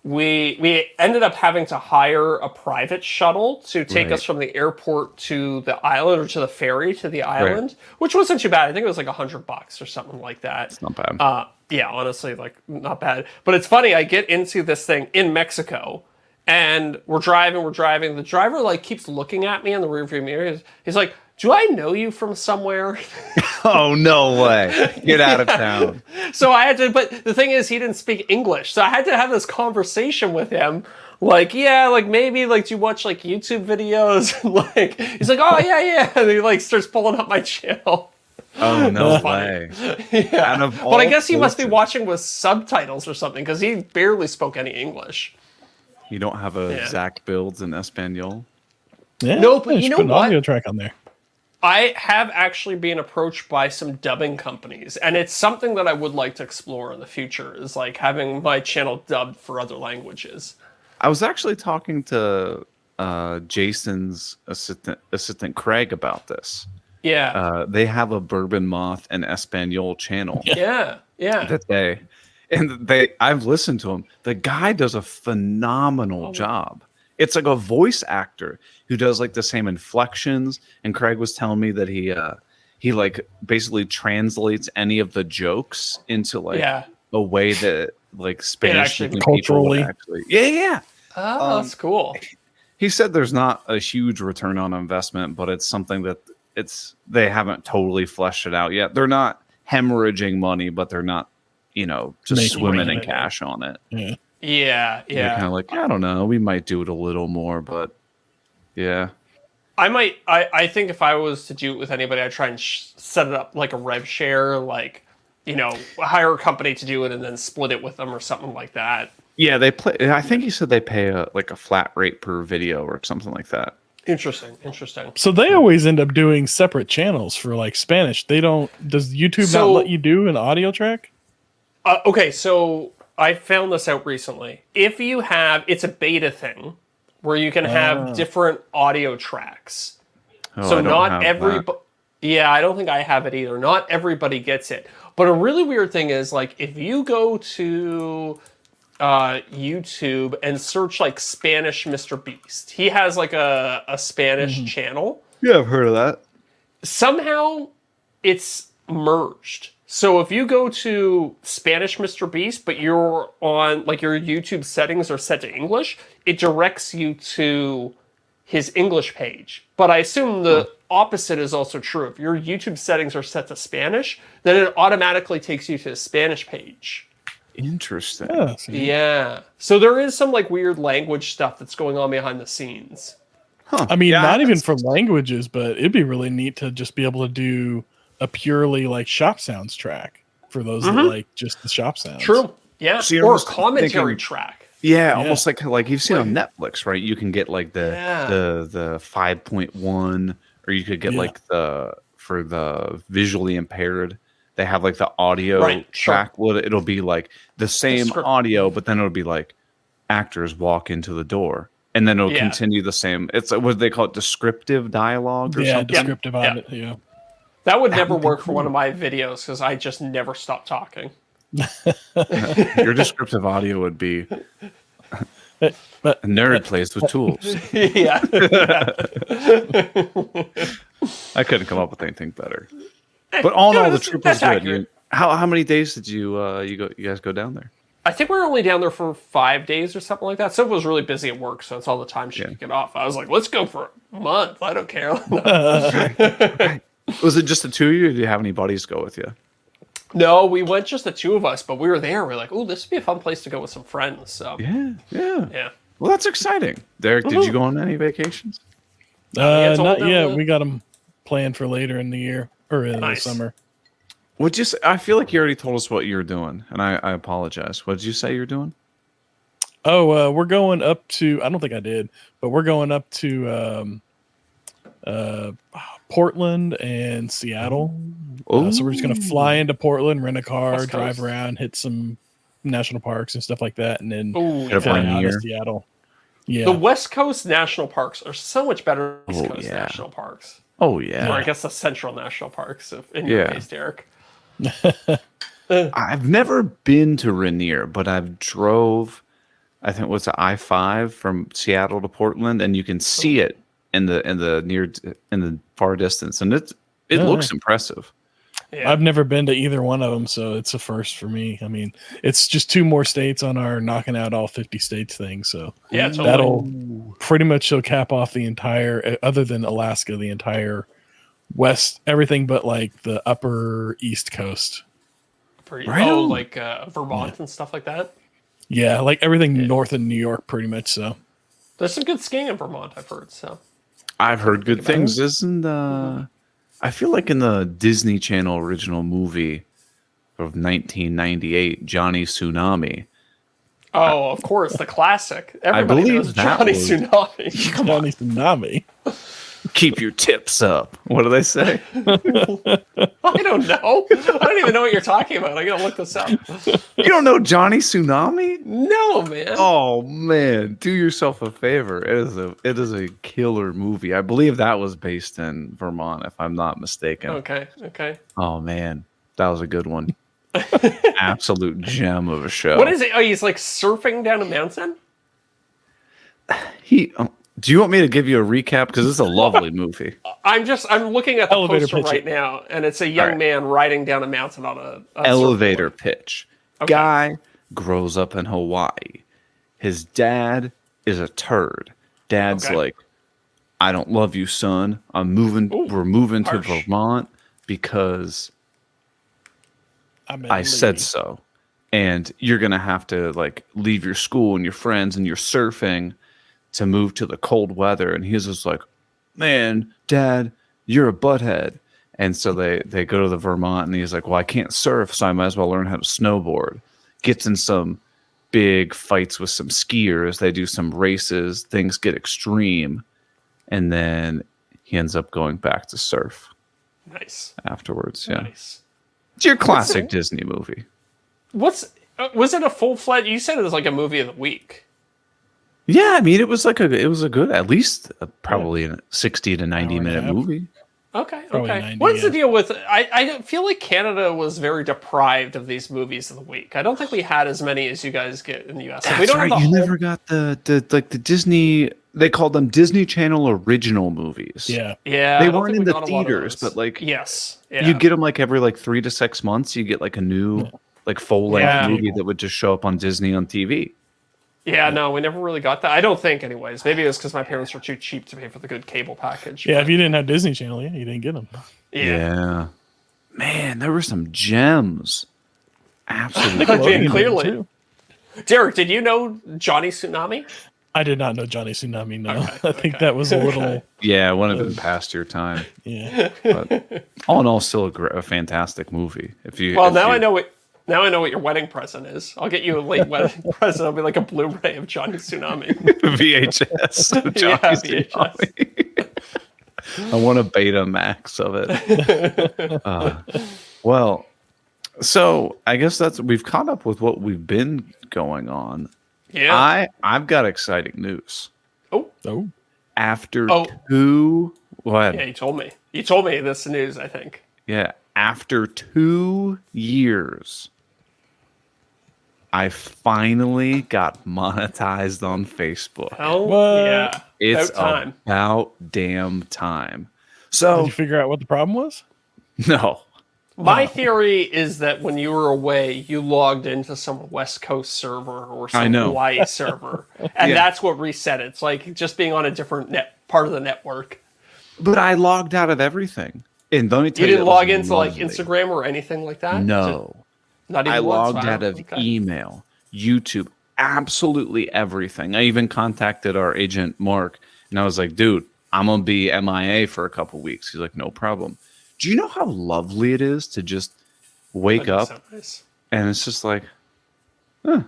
Speaker 2: we ended up having to hire a private shuttle to take us from the airport to the island or to the ferry to the island, which wasn't too bad. I think it was like $100 or something like that.
Speaker 1: It's not bad.
Speaker 2: Yeah, honestly, like not bad. But it's funny, I get into this thing in Mexico and we're driving. The driver like keeps looking at me in the rearview mirror. He's like, do I know you from somewhere?
Speaker 1: Oh, no way. Get out of town.
Speaker 2: So I had to, but the thing is, he didn't speak English. So I had to have this conversation with him. Like, yeah, like maybe like do you watch like YouTube videos? Like, he's like, oh, yeah. And he like starts pulling up my channel.
Speaker 1: Oh, no way.
Speaker 2: Yeah. But I guess he must be watching with subtitles or something because he barely spoke any English.
Speaker 1: You don't have a Zach Builds in Espanol?
Speaker 3: Yeah,
Speaker 2: no, but you know
Speaker 3: put an
Speaker 2: what?
Speaker 3: audio track on there.
Speaker 2: I have actually been approached by some dubbing companies, and it's something that I would like to explore in the future, is like having my channel dubbed for other languages.
Speaker 1: I was actually talking to Jason's assistant Craig about this.
Speaker 2: Yeah.
Speaker 1: They have a Bourbon Moth and Espanol channel.
Speaker 2: Yeah.
Speaker 1: That And I've listened to him. The guy does a phenomenal job. It's like a voice actor who does like the same inflections. And Craig was telling me that he like basically translates any of the jokes into like a way that like Spanish speaking people would actually. Yeah.
Speaker 2: Oh, that's cool.
Speaker 1: He said there's not a huge return on investment, but it's something that they haven't totally fleshed it out yet. They're not hemorrhaging money, but they're not, just swimming in cash on it.
Speaker 2: Yeah.
Speaker 1: They're kind of like, I don't know, we might do it a little more, but yeah.
Speaker 2: I think if I was to do it with anybody, I'd try and set it up like a rev share, like, hire a company to do it and then split it with them or something like that.
Speaker 1: Yeah, I think he said they pay a flat rate per video or something like that.
Speaker 2: Interesting.
Speaker 3: So they always end up doing separate channels for like Spanish. Does YouTube not let you do an audio track?
Speaker 2: Okay, so I found this out recently. If you it's a beta thing where you can have different audio tracks. So not everybody. Yeah, I don't think I have it either. Not everybody gets it. But a really weird thing is, like, if you go to YouTube and search like Spanish Mr. Beast, he has like a Spanish channel.
Speaker 1: Yeah, I've heard of that.
Speaker 2: Somehow it's merged. So if you go to Spanish Mr. Beast, but you're on like your YouTube settings are set to English, it directs you to his English page. But I assume the opposite is also true. If your YouTube settings are set to Spanish, then it automatically takes you to the Spanish page.
Speaker 1: Interesting.
Speaker 2: Yeah. So there is some like weird language stuff that's going on behind the scenes.
Speaker 3: I mean, not even for languages, but it'd be really neat to just be able to do a purely like shop sounds track for those that like just the shop sounds.
Speaker 2: True. Yeah.
Speaker 1: So
Speaker 2: or a commentary track.
Speaker 1: Yeah, almost like you've seen on Netflix, right? You can get like the 5.1, or you could get like for the visually impaired. They have like the audio track. Well, it'll be like the same audio, but then it'll be like actors walk into the door, and then it'll continue the same. It's what they call it, descriptive dialogue or something.
Speaker 3: Descriptive on it. Yeah,
Speaker 2: that would never work for one of my videos because I just never stop talking.
Speaker 1: Your descriptive audio would be a nerd plays with tools.
Speaker 2: Yeah.
Speaker 1: I couldn't come up with anything better. But all in all, the trip was good. How many days did you guys go down there?
Speaker 2: I think we were only down there for 5 days or something like that. Sophie was really busy at work, so that's all the time she could get off. I was like, let's go for a month. I don't care.
Speaker 1: Was it just the two of you, or did you have any buddies go with you?
Speaker 2: No, we went just the two of us, but we were there. We are like, oh, this would be a fun place to go with some friends. So
Speaker 1: Yeah. Well, that's exciting. Deric, did you go on any vacations?
Speaker 3: Not yet. We got them planned for later in the year or in the summer.
Speaker 1: I feel like you already told us what you're doing, and I apologize. What did you say you're doing?
Speaker 3: Oh, we're going up to, I don't think I did, but we're going up to Portland and Seattle. So we're just going to fly into Portland, rent a car, drive around, hit some national parks and stuff like that, and then fly out of Seattle. Yeah.
Speaker 2: The West Coast national parks are so much better than East Coast national parks.
Speaker 1: Oh, yeah.
Speaker 2: Or I guess the Central national parks, in your case, Deric.
Speaker 1: I've never been to Rainier, but I've drove, I think it was the I-5 from Seattle to Portland, and you can see it in the far distance, and it looks impressive.
Speaker 2: Yeah.
Speaker 3: I've never been to either one of them, so it's a first for me. I mean, it's just 2 more states on our knocking out all 50 states thing, so that'll pretty much cap off the entire, other than Alaska, the entire west, everything but like the upper East Coast.
Speaker 2: Like Vermont and stuff like that?
Speaker 3: Yeah, like everything north of New York, pretty much so.
Speaker 2: There's some good skiing in Vermont, I've heard. So
Speaker 1: I've heard good things. Isn't I feel like in the Disney Channel original movie of 1998, Johnny Tsunami.
Speaker 2: Oh, of course, the classic. Everybody knows Johnny Tsunami.
Speaker 3: Johnny Tsunami.
Speaker 1: Keep your tips up. What do they say?
Speaker 2: I don't know. I don't even know what you're talking about. I gotta look this up.
Speaker 1: You don't know Johnny Tsunami?
Speaker 2: No, man.
Speaker 1: Oh man, do yourself a favor. It is a killer movie. I believe that was based in Vermont, if I'm not mistaken.
Speaker 2: Okay.
Speaker 1: Oh man, that was a good one. Absolute gem of a show.
Speaker 2: What is it? Oh, he's like surfing down a mountain?
Speaker 1: Do you want me to give you a recap? Because it's a lovely movie.
Speaker 2: I'm looking at the
Speaker 3: Elevator
Speaker 2: poster
Speaker 3: pitch
Speaker 2: right
Speaker 3: it.
Speaker 2: now, and it's a young
Speaker 1: right.
Speaker 2: man riding down a mountain on a
Speaker 1: Elevator
Speaker 2: surfboard.
Speaker 1: pitch.
Speaker 2: Okay.
Speaker 1: Guy grows up in Hawaii. His dad is a turd. Dad's
Speaker 2: Okay.
Speaker 1: like, I don't love you, son. We're moving to
Speaker 2: harsh.
Speaker 1: Vermont because I said so. And you're going to have to like leave your school and your friends and your surfing to move to the cold weather. And he's just like, man, Dad, you're a butthead. And so they go to the Vermont and he's like, well, I can't surf, so I might as well learn how to snowboard. Gets in some big fights with some skiers. They do some races. Things get extreme. And then he ends up going back to surf
Speaker 2: Nice.
Speaker 1: afterwards. Yeah.
Speaker 2: Nice.
Speaker 1: It's your classic Disney movie.
Speaker 2: Was it a full-fledged? You said it was like a movie of the week.
Speaker 1: Yeah, I mean, it was a good, at least probably a 60 to 90 minute movie.
Speaker 2: Okay.
Speaker 3: Probably
Speaker 2: Okay.
Speaker 3: 90,
Speaker 2: What's the
Speaker 3: yeah.
Speaker 2: deal with? I feel like Canada was very deprived of these movies of the week. I don't think we had as many as you guys get in the US. Like, we
Speaker 1: That's
Speaker 2: don't
Speaker 1: right.
Speaker 2: have the
Speaker 1: You
Speaker 2: whole-
Speaker 1: never got the Disney. They called them Disney Channel original movies.
Speaker 3: Yeah.
Speaker 2: Yeah,
Speaker 1: they
Speaker 2: I don't
Speaker 1: weren't
Speaker 2: think
Speaker 1: in
Speaker 2: we
Speaker 1: the
Speaker 2: got a lot of
Speaker 1: theaters,
Speaker 2: those.
Speaker 1: but like
Speaker 2: yes, yeah.
Speaker 1: you get them like every like 3 to 6 months. You get like a new like full length
Speaker 2: Yeah.
Speaker 1: movie that would just show up on Disney on TV.
Speaker 2: Yeah, no, we never really got that. I don't think, anyways. Maybe it was because my parents were too cheap to pay for the good cable package.
Speaker 3: Yeah,
Speaker 2: but-
Speaker 3: if you didn't have Disney Channel, you didn't get them.
Speaker 2: yeah.
Speaker 1: Man, there were some gems. Absolutely.
Speaker 2: Nickelodeon, clearly.
Speaker 3: Too.
Speaker 2: Derek, did you know Johnny Tsunami?
Speaker 3: I did not know Johnny Tsunami. No,
Speaker 2: Okay,
Speaker 3: I think that was a little.
Speaker 1: Yeah, it wouldn't have been past your time.
Speaker 3: Yeah.
Speaker 1: But all in all, still a fantastic movie.
Speaker 2: Well, now I know what. Now I know what your wedding present is. I'll get you a late wedding present. It'll be like a Blu-ray of Johnny Tsunami.
Speaker 1: VHS. of
Speaker 2: Yeah,
Speaker 1: Johnny
Speaker 2: VHS.
Speaker 1: Tsunami. I want a Betamax of it. Well, so I guess we've caught up with what we've been going on.
Speaker 2: Yeah.
Speaker 1: I've got exciting news.
Speaker 2: Oh,
Speaker 1: After
Speaker 2: Oh.
Speaker 1: two, what?
Speaker 2: yeah. You told me. You told me this news. I think.
Speaker 1: Yeah, after 2 years, I finally got monetized on Facebook.
Speaker 2: Hell
Speaker 3: What?
Speaker 2: yeah.
Speaker 1: It's
Speaker 2: About time.
Speaker 1: about damn time.
Speaker 3: Did
Speaker 1: So
Speaker 3: you figure out what the problem was?
Speaker 1: no,
Speaker 2: My theory is that when you were away, you logged into some West Coast server or
Speaker 1: I
Speaker 2: some
Speaker 1: know.
Speaker 2: Hawaii server, and
Speaker 1: Yeah.
Speaker 2: that's what reset it. It's like just being on a different part of the network.
Speaker 1: but I logged out of everything. And let me tell
Speaker 2: You
Speaker 1: you,
Speaker 2: didn't
Speaker 1: that
Speaker 2: log
Speaker 1: was
Speaker 2: into like
Speaker 1: lovely.
Speaker 2: Instagram or anything like that.
Speaker 1: No,
Speaker 2: Not even
Speaker 1: I
Speaker 2: once?
Speaker 1: logged
Speaker 2: Wow.
Speaker 1: out of
Speaker 2: Okay.
Speaker 1: email, YouTube, absolutely everything. I even contacted our agent Mark, and I was like, "Dude, I'm gonna be MIA for a couple weeks." He's like, "No problem." Do you know how lovely it is to just wake
Speaker 2: That'd be
Speaker 1: up
Speaker 2: so nice.
Speaker 1: and it's just like, huh.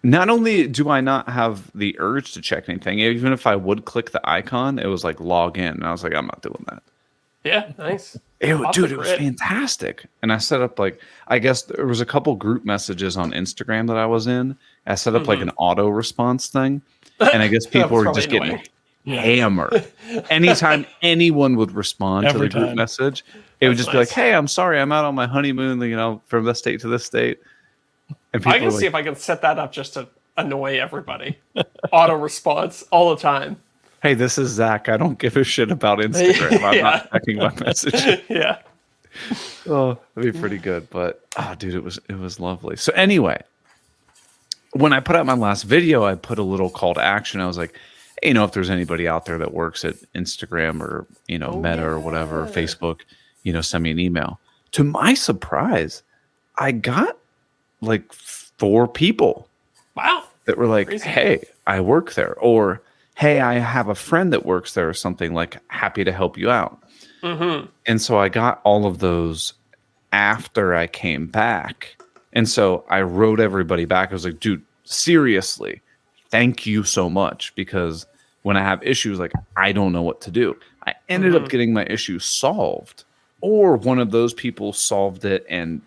Speaker 1: Not only do I not have the urge to check anything, even if I would click the icon, it was like log in, and I was like, I'm not doing that.
Speaker 2: Yeah, nice.
Speaker 1: Dude,
Speaker 2: the
Speaker 1: it was
Speaker 2: grid.
Speaker 1: fantastic. And I set up like, I guess there was a couple group messages on Instagram that I was in. I set up like an auto response thing, and I guess
Speaker 2: Mm-hmm. That
Speaker 1: people
Speaker 2: was
Speaker 1: were just
Speaker 2: probably
Speaker 1: getting
Speaker 2: annoying.
Speaker 1: hammered. Anytime anyone would respond to
Speaker 3: Every
Speaker 1: the group
Speaker 3: time.
Speaker 1: message, it would
Speaker 2: That's
Speaker 1: just be like,
Speaker 2: nice.
Speaker 1: "Hey, I'm sorry, I'm out on my honeymoon, from this state to this state." And
Speaker 2: I
Speaker 1: people
Speaker 2: can
Speaker 1: were
Speaker 2: see
Speaker 1: like,
Speaker 2: if I can set that up just to annoy everybody. Auto response all the time.
Speaker 1: "Hey, this is Zach. I don't give a shit about Instagram. I'm
Speaker 2: Yeah.
Speaker 1: not checking my message."
Speaker 2: Yeah.
Speaker 1: Oh, that'd be pretty good. But dude, it was lovely. So anyway, when I put out my last video, I put a little call to action. I was like, hey, if there's anybody out there that works at Instagram or Meta or whatever, Facebook, send me an email. To my surprise, I got like 4 people
Speaker 2: Wow.
Speaker 1: that were like,
Speaker 2: Crazy.
Speaker 1: hey, I work there, or hey, I have a friend that works there, or something, like happy to help you out.
Speaker 2: Mm-hmm.
Speaker 1: And so I got all of those after I came back. And so I wrote everybody back. I was like, dude, seriously, thank you so much. Because when I have issues, like, I don't know what to do. I ended up getting my issue solved, or one of those people solved it. And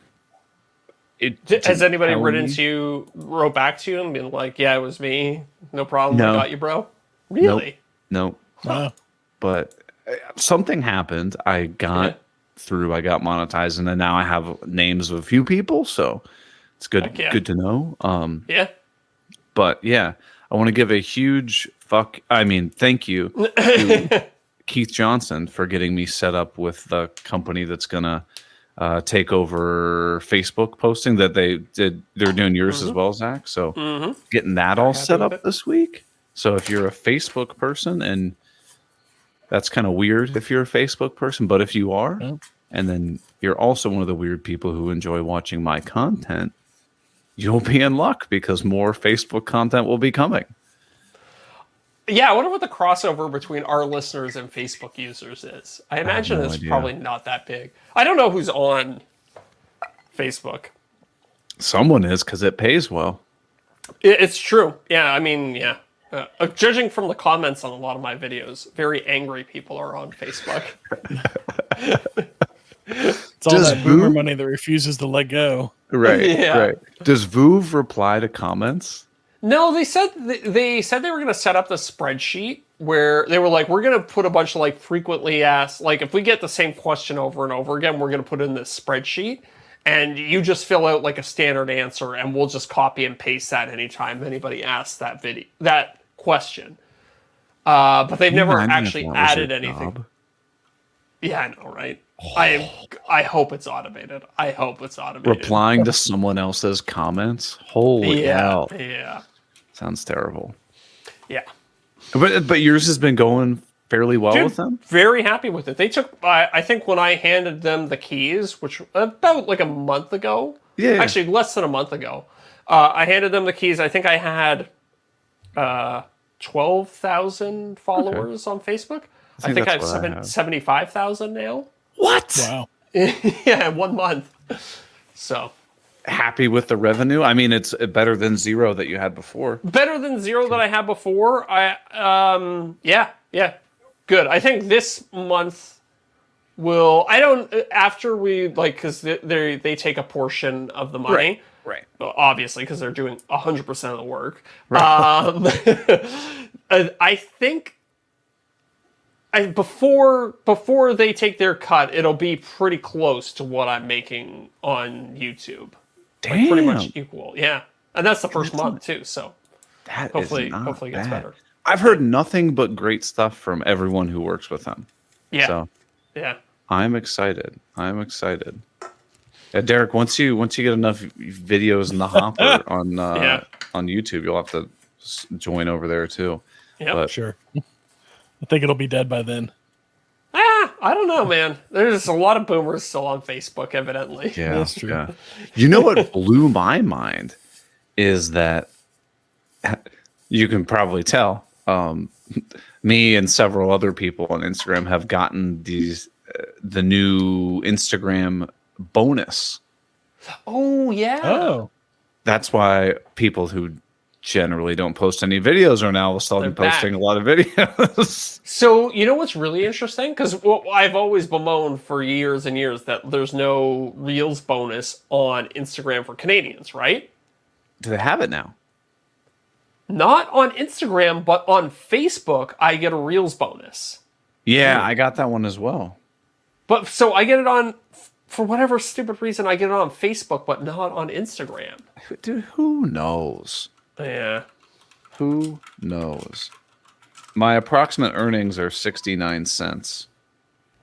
Speaker 1: it
Speaker 2: Has
Speaker 1: didn't
Speaker 2: anybody
Speaker 1: tell
Speaker 2: written
Speaker 1: me.
Speaker 2: to you, wrote back to you and been like, yeah, it was me. No problem.
Speaker 1: No.
Speaker 2: I got you, bro. Really?
Speaker 1: No,
Speaker 3: Wow.
Speaker 1: but something happened. I got through, I got monetized, and then now I have names of a few people, so it's good.
Speaker 2: Heck yeah.
Speaker 1: Good to know.
Speaker 2: Yeah.
Speaker 1: But yeah, I want to give a huge thank you to Keith Johnson for getting me set up with the company that's gonna take over Facebook posting that they did. They're doing yours as well, Zach. So getting that all set up this week. So if you're a Facebook person, and that's kind of weird if you're a Facebook person, but if you are, and then you're also one of the weird people who enjoy watching my content, you'll be in luck because more Facebook content will be coming.
Speaker 2: Yeah, I wonder what the crossover between our listeners and Facebook users is. I imagine it's probably not that big. I don't know who's on Facebook.
Speaker 1: Someone is, because it pays well.
Speaker 2: It's true. Yeah, I mean, yeah. Judging from the comments on a lot of my videos, very angry people are on Facebook.
Speaker 3: It's all that boomer money that refuses to let go.
Speaker 1: Right, right. Does Voov reply to comments?
Speaker 2: No, they said they were going to set up the spreadsheet where they were like, we're going to put a bunch of like frequently asked, like if we get the same question over and over again, we're going to put it in this spreadsheet, and you just fill out like a standard answer, and we'll just copy and paste that anytime anybody asks that question. But they've never actually added anything. Job? Yeah, I know, right? I hope it's automated. I hope it's automated.
Speaker 1: Replying to someone else's comments? Holy hell.
Speaker 2: Yeah.
Speaker 1: Sounds terrible.
Speaker 2: Yeah.
Speaker 1: But yours has been going fairly well with them?
Speaker 2: Very happy with it. They took, I think when I handed them the keys, which about like a month ago. Yeah. Actually, less than a month ago. I handed them the keys. I think I had 12,000 followers on Facebook. I think I have 75,000 now.
Speaker 1: What?
Speaker 3: Wow.
Speaker 2: Yeah, 1 month. So
Speaker 1: happy with the revenue? I mean, it's better than zero that you had before.
Speaker 2: Better than zero that I had before. Yeah. Good. I think this month after we because they take a portion of the money.
Speaker 1: Right.
Speaker 2: Well, obviously, because they're doing 100% of the work. Right. I think before they take their cut, it'll be pretty close to what I'm making on YouTube.
Speaker 1: Damn.
Speaker 2: Like pretty much equal. Yeah. And that's the first month too, so hopefully it gets better.
Speaker 1: I've heard nothing but great stuff from everyone who works with them.
Speaker 2: Yeah.
Speaker 1: So
Speaker 2: yeah.
Speaker 1: I'm excited. Yeah, Deric, once you get enough videos in the hopper on YouTube, you'll have to join over there too.
Speaker 2: Yeah,
Speaker 3: sure. I think it'll be dead by then.
Speaker 2: I don't know, man. There's a lot of boomers still on Facebook, evidently.
Speaker 1: Yeah,
Speaker 3: that's true.
Speaker 1: Yeah. You know what blew my mind is that you can probably tell. Me and several other people on Instagram have gotten the new Instagram bonus.
Speaker 2: Oh yeah.
Speaker 3: Oh,
Speaker 1: that's why people who generally don't post any videos are now all of a sudden posting a lot of videos.
Speaker 2: So you know what's really interesting? Because I've always bemoaned for years and years that there's no Reels bonus on Instagram for Canadians, right?
Speaker 1: Do they have it now?
Speaker 2: Not on Instagram, but on Facebook, I get a Reels bonus.
Speaker 1: Yeah, I got that one as well.
Speaker 2: But so I get it on, for whatever stupid reason, I get it on Facebook, but not on Instagram.
Speaker 1: Dude, who knows?
Speaker 2: Yeah.
Speaker 1: Who knows? My approximate earnings are 69 cents.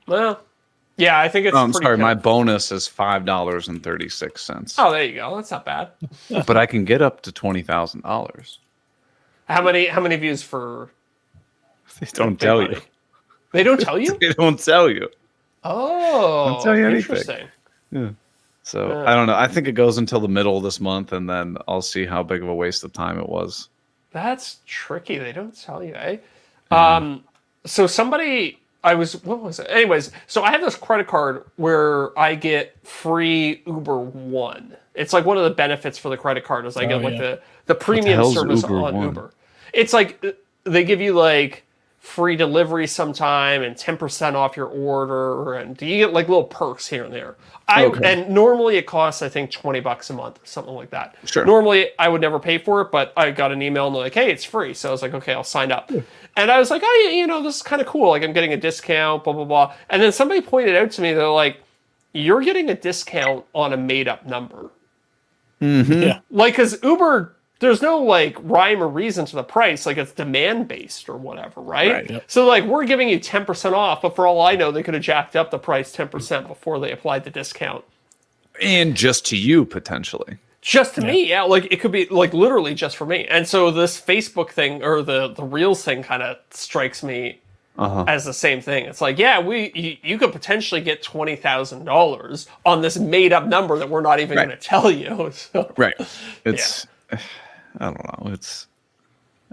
Speaker 2: Well, yeah, I think it's
Speaker 1: I'm sorry, my bonus is $5.36.
Speaker 2: Oh, there you go. That's not bad.
Speaker 1: But I can get up to $20,000.
Speaker 2: How many views for?
Speaker 1: They don't tell you.
Speaker 2: They don't tell you?
Speaker 1: They don't tell you.
Speaker 2: Oh,
Speaker 1: don't tell you anything.
Speaker 2: Interesting.
Speaker 1: Yeah. So I don't know. I think it goes until the middle of this month, and then I'll see how big of a waste of time it was.
Speaker 2: That's tricky. They don't tell you, eh? So what was it? Anyways, so I have this credit card where I get free Uber One. It's like one of the benefits for the credit card is I get the premium service on Uber. It's like they give you like free delivery sometime and 10% off your order, and you get like little perks here and there. And normally it costs, I think, $20 a month or something like that.
Speaker 1: Sure.
Speaker 2: Normally I would never pay for it, but I got an email and they're like, hey, it's free. So I was like, okay, I'll sign up. Yeah. And I was like, oh, yeah, this is kind of cool. Like, I'm getting a discount, blah, blah, blah. And then somebody pointed out to me, they're like, you're getting a discount on a made up number.
Speaker 1: Mm-hmm.
Speaker 3: Yeah.
Speaker 2: Like, because Uber, there's no like rhyme or reason to the price. Like, it's demand based or whatever, right?
Speaker 3: Yep.
Speaker 2: So like, we're giving you 10% off, but for all I know, they could have jacked up the price 10% before they applied the discount.
Speaker 1: And just to you, potentially.
Speaker 2: Just to me, yeah. Like, it could be like literally just for me. And so this Facebook thing or the Reels thing kind of strikes me as the same thing. It's like, yeah, you could potentially get $20,000 on this made up number that we're not even going to tell you. So,
Speaker 1: right. It's, I don't know.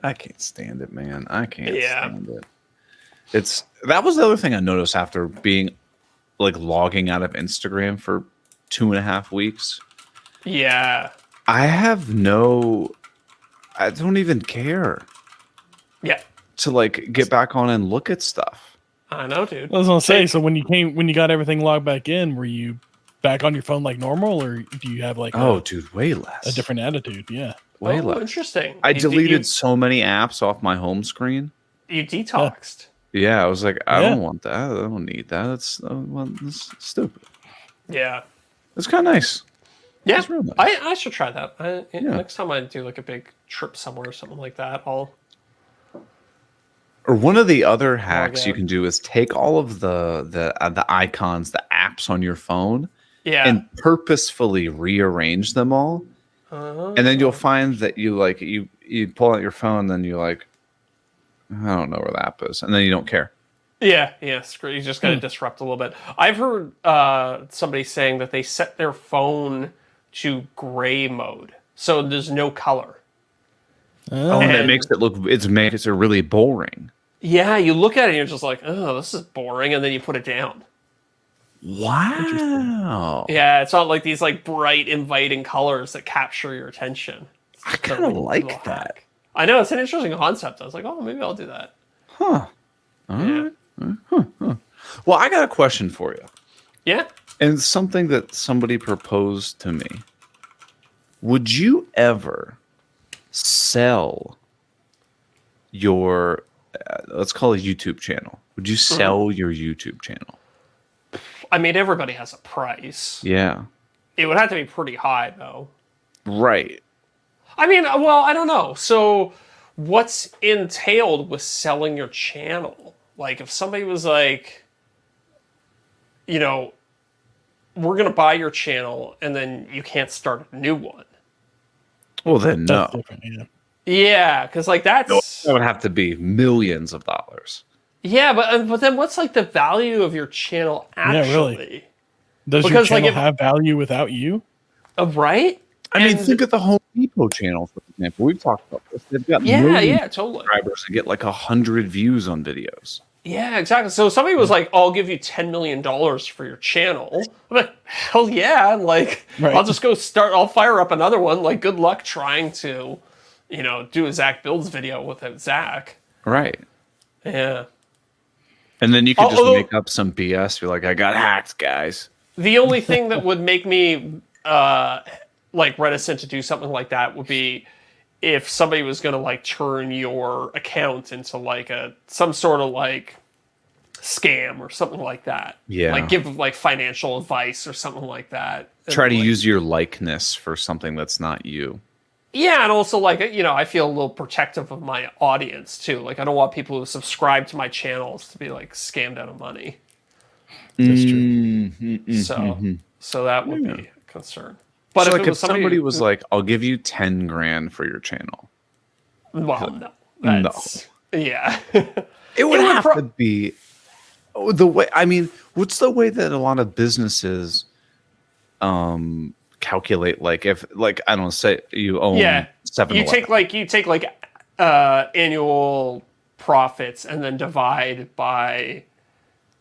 Speaker 1: I can't stand it, man. I can't stand it. That was the other thing I noticed after being like logging out of Instagram for 2.5 weeks.
Speaker 2: Yeah.
Speaker 1: I don't even care.
Speaker 2: Yeah.
Speaker 1: To like get back on and look at stuff.
Speaker 2: I know, dude.
Speaker 3: I was gonna say, so when you got everything logged back in, were you back on your phone like normal, or do you have like
Speaker 1: dude, way less.
Speaker 3: A different attitude? Yeah.
Speaker 1: Way less.
Speaker 2: Interesting.
Speaker 1: I deleted so many apps off my home screen.
Speaker 2: You detoxed.
Speaker 1: Yeah, I was like, I don't want that. I don't need that. That's stupid.
Speaker 2: Yeah.
Speaker 1: It's kind of nice.
Speaker 2: Yeah,
Speaker 1: it's real nice.
Speaker 2: I should try that. Next time I do like a big trip somewhere or something like that, Or
Speaker 1: one of the other hacks you can do is take all of the icons, the apps on your phone, and purposefully rearrange them all. And then you'll find that you pull out your phone, then you like, I don't know where the app is, and then you don't care.
Speaker 2: Yeah, screw. You just got to disrupt a little bit. I've heard somebody saying that they set their phone to gray mode, so there's no color.
Speaker 1: And it makes it really boring.
Speaker 2: Yeah, you look at it and you're just like, oh, this is boring, and then you put it down.
Speaker 1: Wow.
Speaker 2: Yeah, it's not like these like bright, inviting colors that capture your attention.
Speaker 1: I kind of like that.
Speaker 2: I know, it's an interesting concept. I was like, oh, maybe I'll do that.
Speaker 1: Huh. All right. Well, I got a question for you.
Speaker 2: Yeah.
Speaker 1: And something that somebody proposed to me. Would you ever sell your, let's call it YouTube channel? Would you sell your YouTube channel?
Speaker 2: I mean, everybody has a price.
Speaker 1: Yeah.
Speaker 2: It would have to be pretty high, though.
Speaker 1: Right.
Speaker 2: I mean, well, I don't know. So what's entailed with selling your channel? Like, if somebody was like, we're going to buy your channel and then you can't start a new one.
Speaker 1: Well, then no.
Speaker 2: Yeah, because like that
Speaker 1: would have to be millions of dollars.
Speaker 2: Yeah, but then what's like the value of your channel actually? Yeah, really.
Speaker 3: Does your channel have value without you?
Speaker 2: Right?
Speaker 1: I mean, think of the Home Depot channel, for example. We've talked about this. They've got
Speaker 2: totally
Speaker 1: subscribers to get like 100 views on videos.
Speaker 2: Yeah, exactly. So somebody was like, I'll give you $10 million for your channel. I'm like, hell yeah. Like, I'll just I'll fire up another one. Like, good luck trying to, do a Zach Builds video without Zach.
Speaker 1: Right.
Speaker 2: Yeah.
Speaker 1: And then you could just make up some BS. You're like, I got hacked, guys.
Speaker 2: The only thing that would make me like reticent to do something like that would be if somebody was going to like turn your account into like some sort of like scam or something like that.
Speaker 1: Yeah.
Speaker 2: Like give like financial advice or something like that.
Speaker 1: Try to use your likeness for something that's not you.
Speaker 2: Yeah, and also like, I feel a little protective of my audience too. Like I don't want people who subscribe to my channels to be like scammed out of money.
Speaker 3: That's true.
Speaker 2: So that would be a concern. But
Speaker 1: so if somebody was like, I'll give you 10 grand for your channel.
Speaker 2: Well, no. Yeah.
Speaker 1: It would have to be the way, I mean, what's the way that a lot of businesses calculate, like if, like, I don't know, say you own 7-Eleven.
Speaker 2: You take annual profits and then divide by,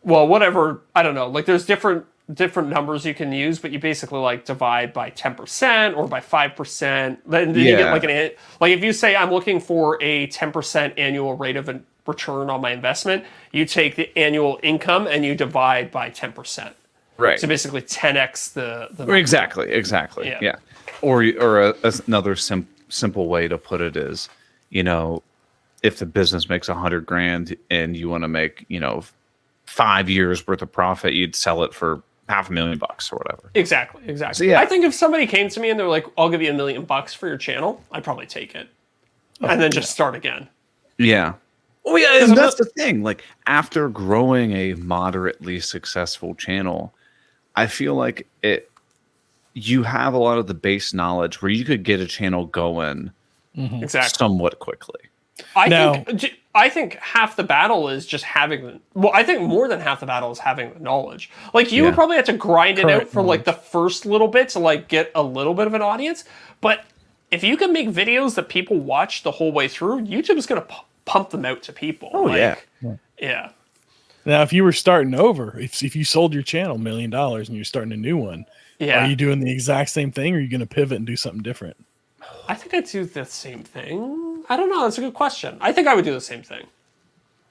Speaker 2: well, whatever, I don't know, like there's different numbers you can use, but you basically like divide by 10% or by 5%. Then you get like if you say I'm looking for a 10% annual rate of return on my investment. You take the annual income and you divide by 10%.
Speaker 1: Right.
Speaker 2: So basically 10x the
Speaker 1: Exactly. Yeah. Or another simple way to put it is, if the business makes $100,000 and you want to make, 5 years worth of profit, you'd sell it for $500,000 or whatever.
Speaker 2: Exactly.
Speaker 1: So, yeah.
Speaker 2: I think if somebody came to me and they're like, I'll give you $1 million for your channel, I'd probably take it. And then just start again.
Speaker 1: Yeah. Oh yeah, and that's the thing. Like, after growing a moderately successful channel, I feel like you have a lot of the base knowledge where you could get a channel going somewhat quickly.
Speaker 2: I think half the battle is just having I think more than half the battle is having the knowledge. Like, you would probably have to grind it out for like the first little bit to like get a little bit of an audience, but if you can make videos that people watch the whole way through, YouTube is going to pump them out to people.
Speaker 1: Oh,
Speaker 2: yeah.
Speaker 3: Now, if you were starting over, if you sold your channel $1 million and you're starting a new one, are you doing the exact same thing, or are you going to pivot and do something different?
Speaker 2: I think I'd do the same thing. I don't know. That's a good question. I think I would do the same thing.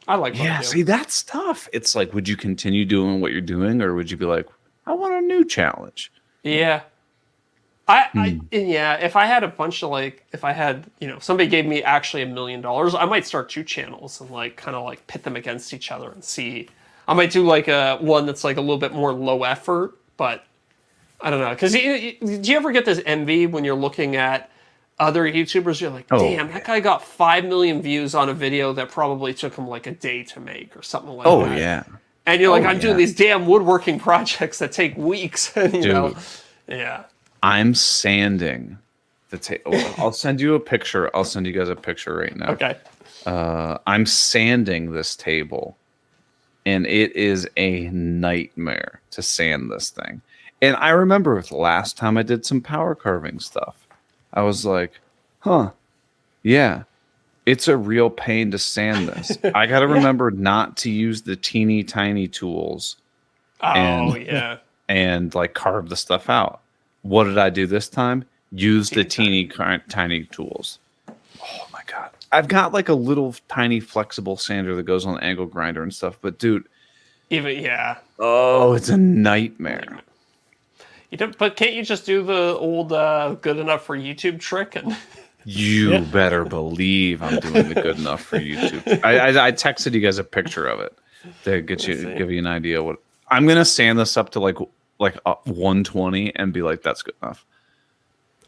Speaker 2: I like what I do.
Speaker 1: See, that's tough. It's like, would you continue doing what you're doing, or would you be like, I want a new challenge?
Speaker 2: Yeah. If I had a bunch of if I had, somebody gave me actually $1 million, I might start 2 channels and kind of pit them against each other and see. I might do a one that's a little bit more low effort, but I don't know. Because do you ever get this envy when you're looking at other YouTubers? You're like, damn, that guy got 5 million views on a video that probably took him a day to make or something like that.
Speaker 1: Oh yeah.
Speaker 2: And you're I'm doing these damn woodworking projects that take weeks. And, you know, yeah.
Speaker 1: I'm sanding the table. I'll send you a picture. I'll send you guys a picture right now.
Speaker 2: Okay.
Speaker 1: I'm sanding this table, and it is a nightmare to sand this thing. And I remember the last time I did some power carving stuff, I was like, yeah, it's a real pain to sand this. I got to remember not to use the teeny tiny tools. And carve the stuff out. What did I do this time? Use the teeny tiny tools. Oh my God. I've got a little tiny flexible sander that goes on the angle grinder and stuff, but dude. Oh, it's a nightmare.
Speaker 2: But can't you just do the old good enough for YouTube trick? And
Speaker 1: you better believe I'm doing the good enough for YouTube. I texted you guys a picture of it to give you an idea what I'm gonna sand this up to 120 and be like, that's good enough.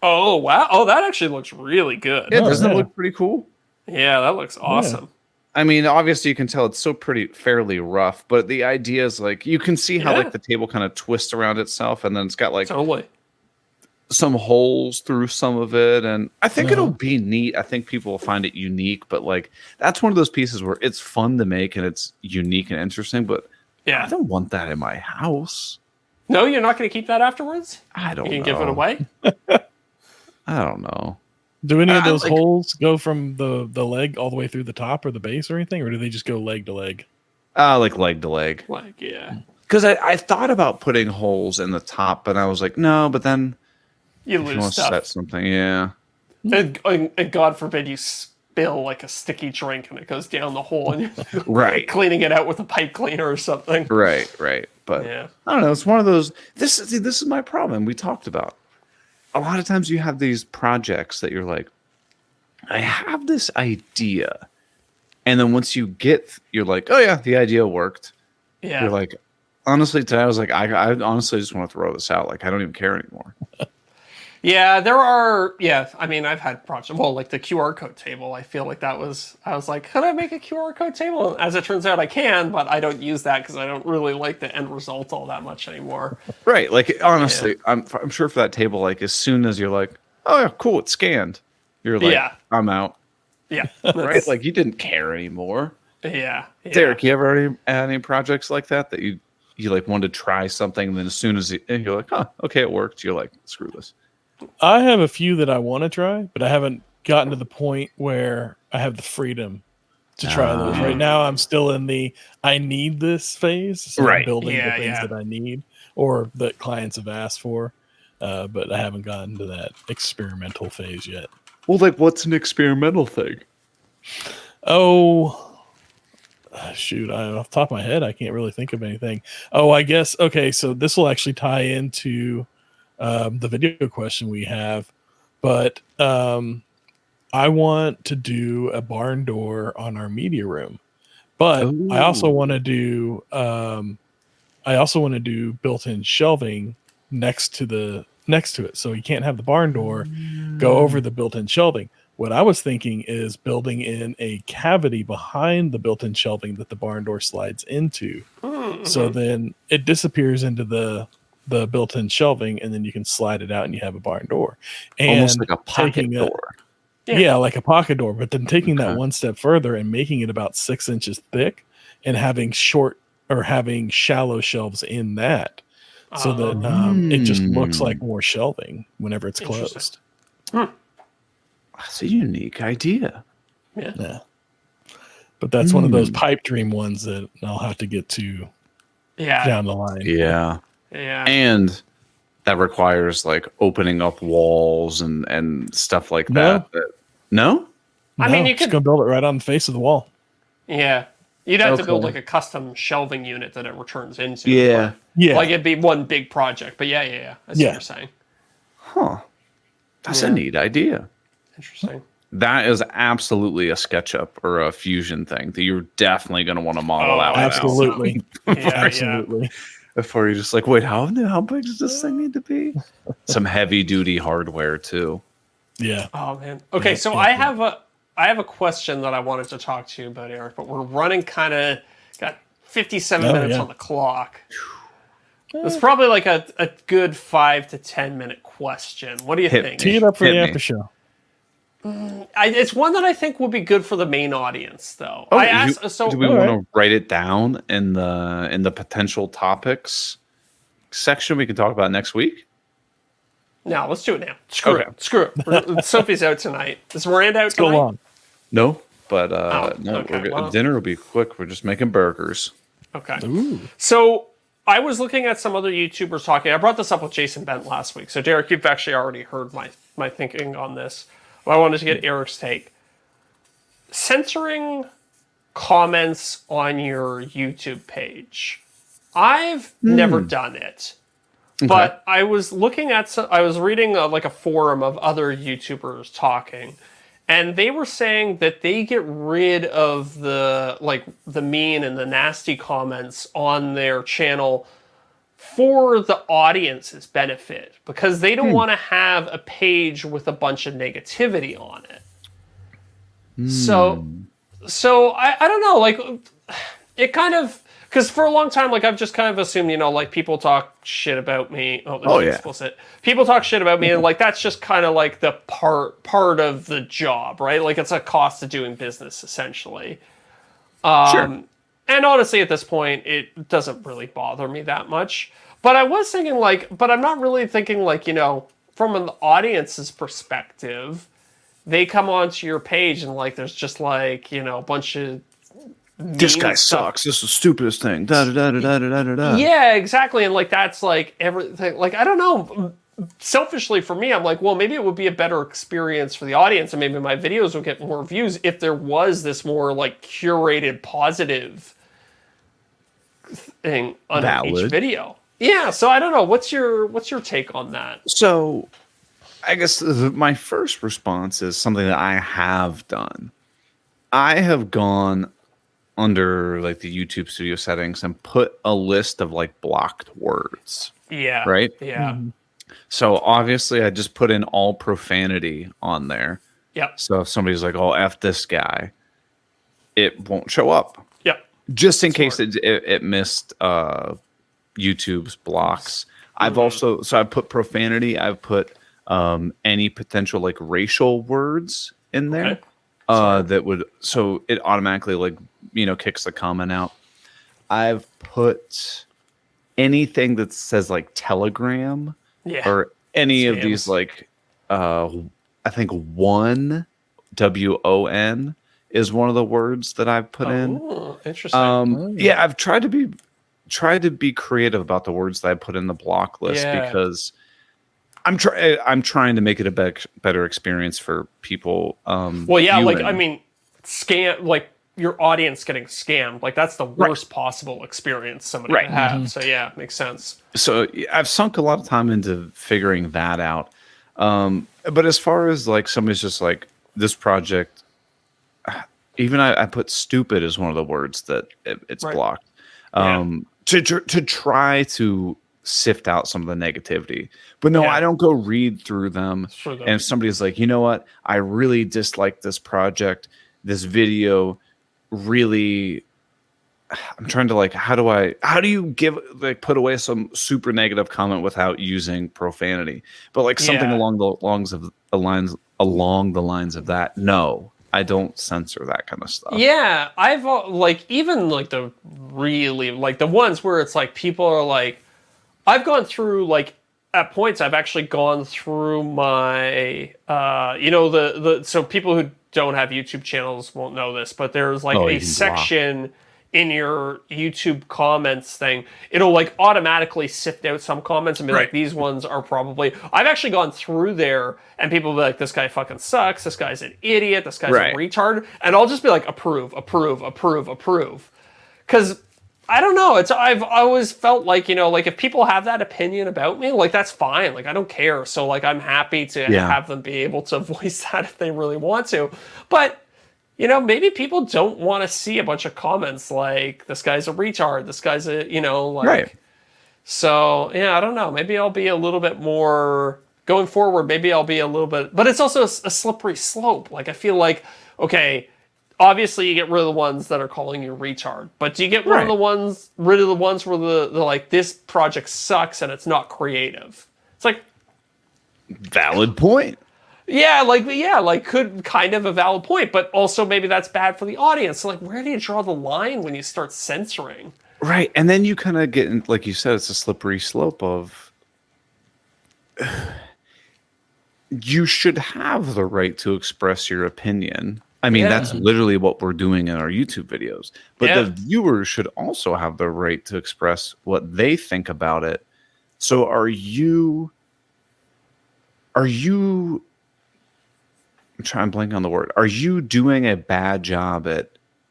Speaker 2: Oh wow! Oh, that actually looks really good.
Speaker 1: Yeah, doesn't it look pretty cool?
Speaker 2: Yeah, that looks awesome.
Speaker 1: Yeah. I mean, obviously you can tell it's fairly rough, but the idea is you can see how the table kind of twists around itself, and then it's got some holes through some of it, and I think it'll be neat. I think people will find it unique, but that's one of those pieces where it's fun to make and it's unique and interesting, but I don't want that in my house.
Speaker 2: No, you're not going to keep that afterwards?
Speaker 1: I don't know.
Speaker 2: You can give it away?
Speaker 1: I don't know.
Speaker 3: Do any of those holes go from the leg all the way through the top or the base or anything, or do they just go leg to leg?
Speaker 1: Leg to leg.
Speaker 2: Yeah.
Speaker 1: Because I thought about putting holes in the top, but I was like, no, but then
Speaker 2: you lose
Speaker 1: want
Speaker 2: stuff.
Speaker 1: To set something, yeah.
Speaker 2: And God forbid you spill a sticky drink and it goes down the hole and you're cleaning it out with a pipe cleaner or something.
Speaker 1: Right. But I don't know. It's one of those. This is my problem. We talked about. A lot of times you have these projects that you're like, I have this idea, and then once you're like, oh yeah, the idea worked.
Speaker 2: Yeah.
Speaker 1: You're like, honestly, today I was like, I honestly just want to throw this out. I don't even care anymore.
Speaker 2: Yeah, there are. Yeah, I mean, I've had projects. Well, the QR code table. I feel like that was. I was like, could I make a QR code table? And as it turns out, I can, but I don't use that because I don't really like the end result all that much anymore.
Speaker 1: Right. Honestly, I'm sure for that table, as soon as you're like, oh yeah, cool, it's scanned. You're like, I'm out.
Speaker 2: Yeah.
Speaker 1: Right. You didn't care anymore.
Speaker 2: Yeah.
Speaker 1: Deric, you ever had any projects like that you wanted to try something, and then as soon as you're like, okay, it worked. You're like, screw this.
Speaker 3: I have a few that I want to try, but I haven't gotten to the point where I have the freedom to try those. Right now, I'm still in the I need this phase. So I'm building the things that I need or that clients have asked for, but I haven't gotten to that experimental phase yet.
Speaker 1: Well, what's an experimental thing?
Speaker 3: Oh, Shoot, off the top of my head, I can't really think of anything. Oh, I guess. Okay, so this will actually tie into the video question we have, but I want to do a barn door on our media room, but I also want to do built-in shelving next to it, so you can't have the barn door go over the built-in shelving. What I was thinking is building in a cavity behind the built-in shelving that the barn door slides into. So then it disappears into the built-in shelving, and then you can slide it out and you have a barn door. And
Speaker 1: almost like a pocket door.
Speaker 3: Yeah, like a pocket door, but then taking that one step further and making it about 6 inches thick and having shallow shelves in that, so that it just looks like more shelving whenever it's closed.
Speaker 1: That's a unique idea.
Speaker 3: Yeah. But that's one of those pipe dream ones that I'll have to get to down the line.
Speaker 1: Yeah. And that requires like opening up walls and stuff like that. No?
Speaker 2: I mean, you
Speaker 3: just
Speaker 2: could
Speaker 3: go build it right on the face of the wall.
Speaker 2: Yeah. You'd have to build like a custom shelving unit that it returns into.
Speaker 1: Yeah.
Speaker 2: Like it'd be one big project. But yeah. That's what you're saying.
Speaker 1: Huh. That's a neat idea.
Speaker 2: Interesting.
Speaker 1: That is absolutely a SketchUp or a Fusion thing that you're definitely going to want to model out.
Speaker 3: Absolutely.
Speaker 2: Absolutely.
Speaker 1: Before you're just like, wait, how big does this thing need to be? Some heavy duty hardware too.
Speaker 3: Yeah.
Speaker 2: Oh man. Okay, so I have a question that I wanted to talk to you about, Eric, but we're running got 57 minutes on the clock. It's probably like a good 5 to 10 minute question. What do you think?
Speaker 3: Tee it up for the after show.
Speaker 2: It's one that I think will be good for the main audience, though.
Speaker 1: Do we want to write it down in the potential topics section we can talk about next week?
Speaker 2: No, let's do it now. Screw it. Sophie's out tonight. Is Miranda out tonight?
Speaker 3: Go on.
Speaker 1: No, but we're good. Dinner will be quick. We're just making burgers.
Speaker 2: Okay.
Speaker 3: Ooh.
Speaker 2: So I was looking at some other YouTubers talking. I brought this up with Jason Bent last week. So Deric, you've actually already heard my thinking on this. I wanted to get Eric's take. Censoring comments on your YouTube page. I've never done it. But I was looking at I was reading like a forum of other YouTubers talking, and they were saying that they get rid of the mean and the nasty comments on their channel for the audience's benefit, because they don't want to have a page with a bunch of negativity on it. So I don't know, like it kind of, because for a long time, like I've just kind of assumed, like people talk shit about me. Explicit. People talk shit about me, and like that's just kind of like the part of the job, right? Like it's a cost of doing business, essentially. Sure. And honestly, at this point, it doesn't really bother me that much. But I was thinking but I'm not really thinking from an audience's perspective, they come onto your page and there's just a bunch of
Speaker 1: this guy sucks. This is the stupidest thing. Da da da da da da da.
Speaker 2: Yeah, exactly. And that's everything. I don't know. Selfishly for me, I'm well, maybe it would be a better experience for the audience, and maybe my videos would get more views if there was this more curated positive thing on each video. Yeah. So I don't know. What's your take on that?
Speaker 1: So, I guess my first response is something that I have done. I have gone under the YouTube studio settings and put a list of blocked words.
Speaker 2: Yeah.
Speaker 1: Right?
Speaker 2: Yeah.
Speaker 3: Mm-hmm.
Speaker 1: So obviously I just put in all profanity on there.
Speaker 2: Yep.
Speaker 1: So if somebody's like, "Oh, F this guy," it won't show up.
Speaker 2: Yep.
Speaker 1: Just in case it missed YouTube's blocks. I've also, so I put profanity, I've put any potential racial words in there. That would, so it automatically kicks the comment out. I've put anything that says Telegram or any of these I think WON is one of the words that I've put in.
Speaker 2: Interesting.
Speaker 1: Yeah, I've tried to be creative about the words that I put in the block list because I'm trying to make it a better experience for people.
Speaker 2: Well, yeah, viewing. your audience getting scammed. Like that's the worst possible experience somebody could have. So yeah, makes sense.
Speaker 1: So I've sunk a lot of time into figuring that out. But as far as like somebody's just like this project, even I put stupid as one of the words that it's blocked. To try to sift out some of the negativity. But no, I don't go read through them. And if somebody's like, you know what, I really dislike this project, this video, really, I'm trying to like, how do you put away some super negative comment without using profanity? But like something along the lines of that, no. I don't censor that kind of stuff.
Speaker 2: Yeah, I've like even like the really like the ones where it's like people are like, I've gone through like at points I've actually gone through my so people who don't have YouTube channels won't know this, but there's like a section in your YouTube comments thing. It'll like automatically sift out some comments and be like, these ones are probably. I've actually gone through there and people will be like, this guy fucking sucks, this guy's an idiot, this guy's a retard, and I'll just be like, approve. Because I don't know. I've always felt like, like if people have that opinion about me, like that's fine. Like I don't care. So like I'm happy to have them be able to voice that if they really want to. But maybe people don't want to see a bunch of comments like this guy's a retard, this guy's a So yeah, I don't know. Maybe I'll be a little bit more going forward. Maybe I'll be a little bit, but it's also a slippery slope. Like I feel like, okay, obviously you get rid of the ones that are calling you retard, but do you get rid of the ones where the like this project sucks and it's not creative? It's like
Speaker 1: valid point.
Speaker 2: Could kind of a valid point, but also maybe that's bad for the audience. So like, where do you draw the line when you start censoring?
Speaker 1: Right, and then you kind of get in, like you said, it's a slippery slope of you should have the right to express your opinion. I mean, that's literally what we're doing in our YouTube videos. But the viewers should also have the right to express what they think about it. So are you I'm trying to blank on the word. Are you doing a bad job at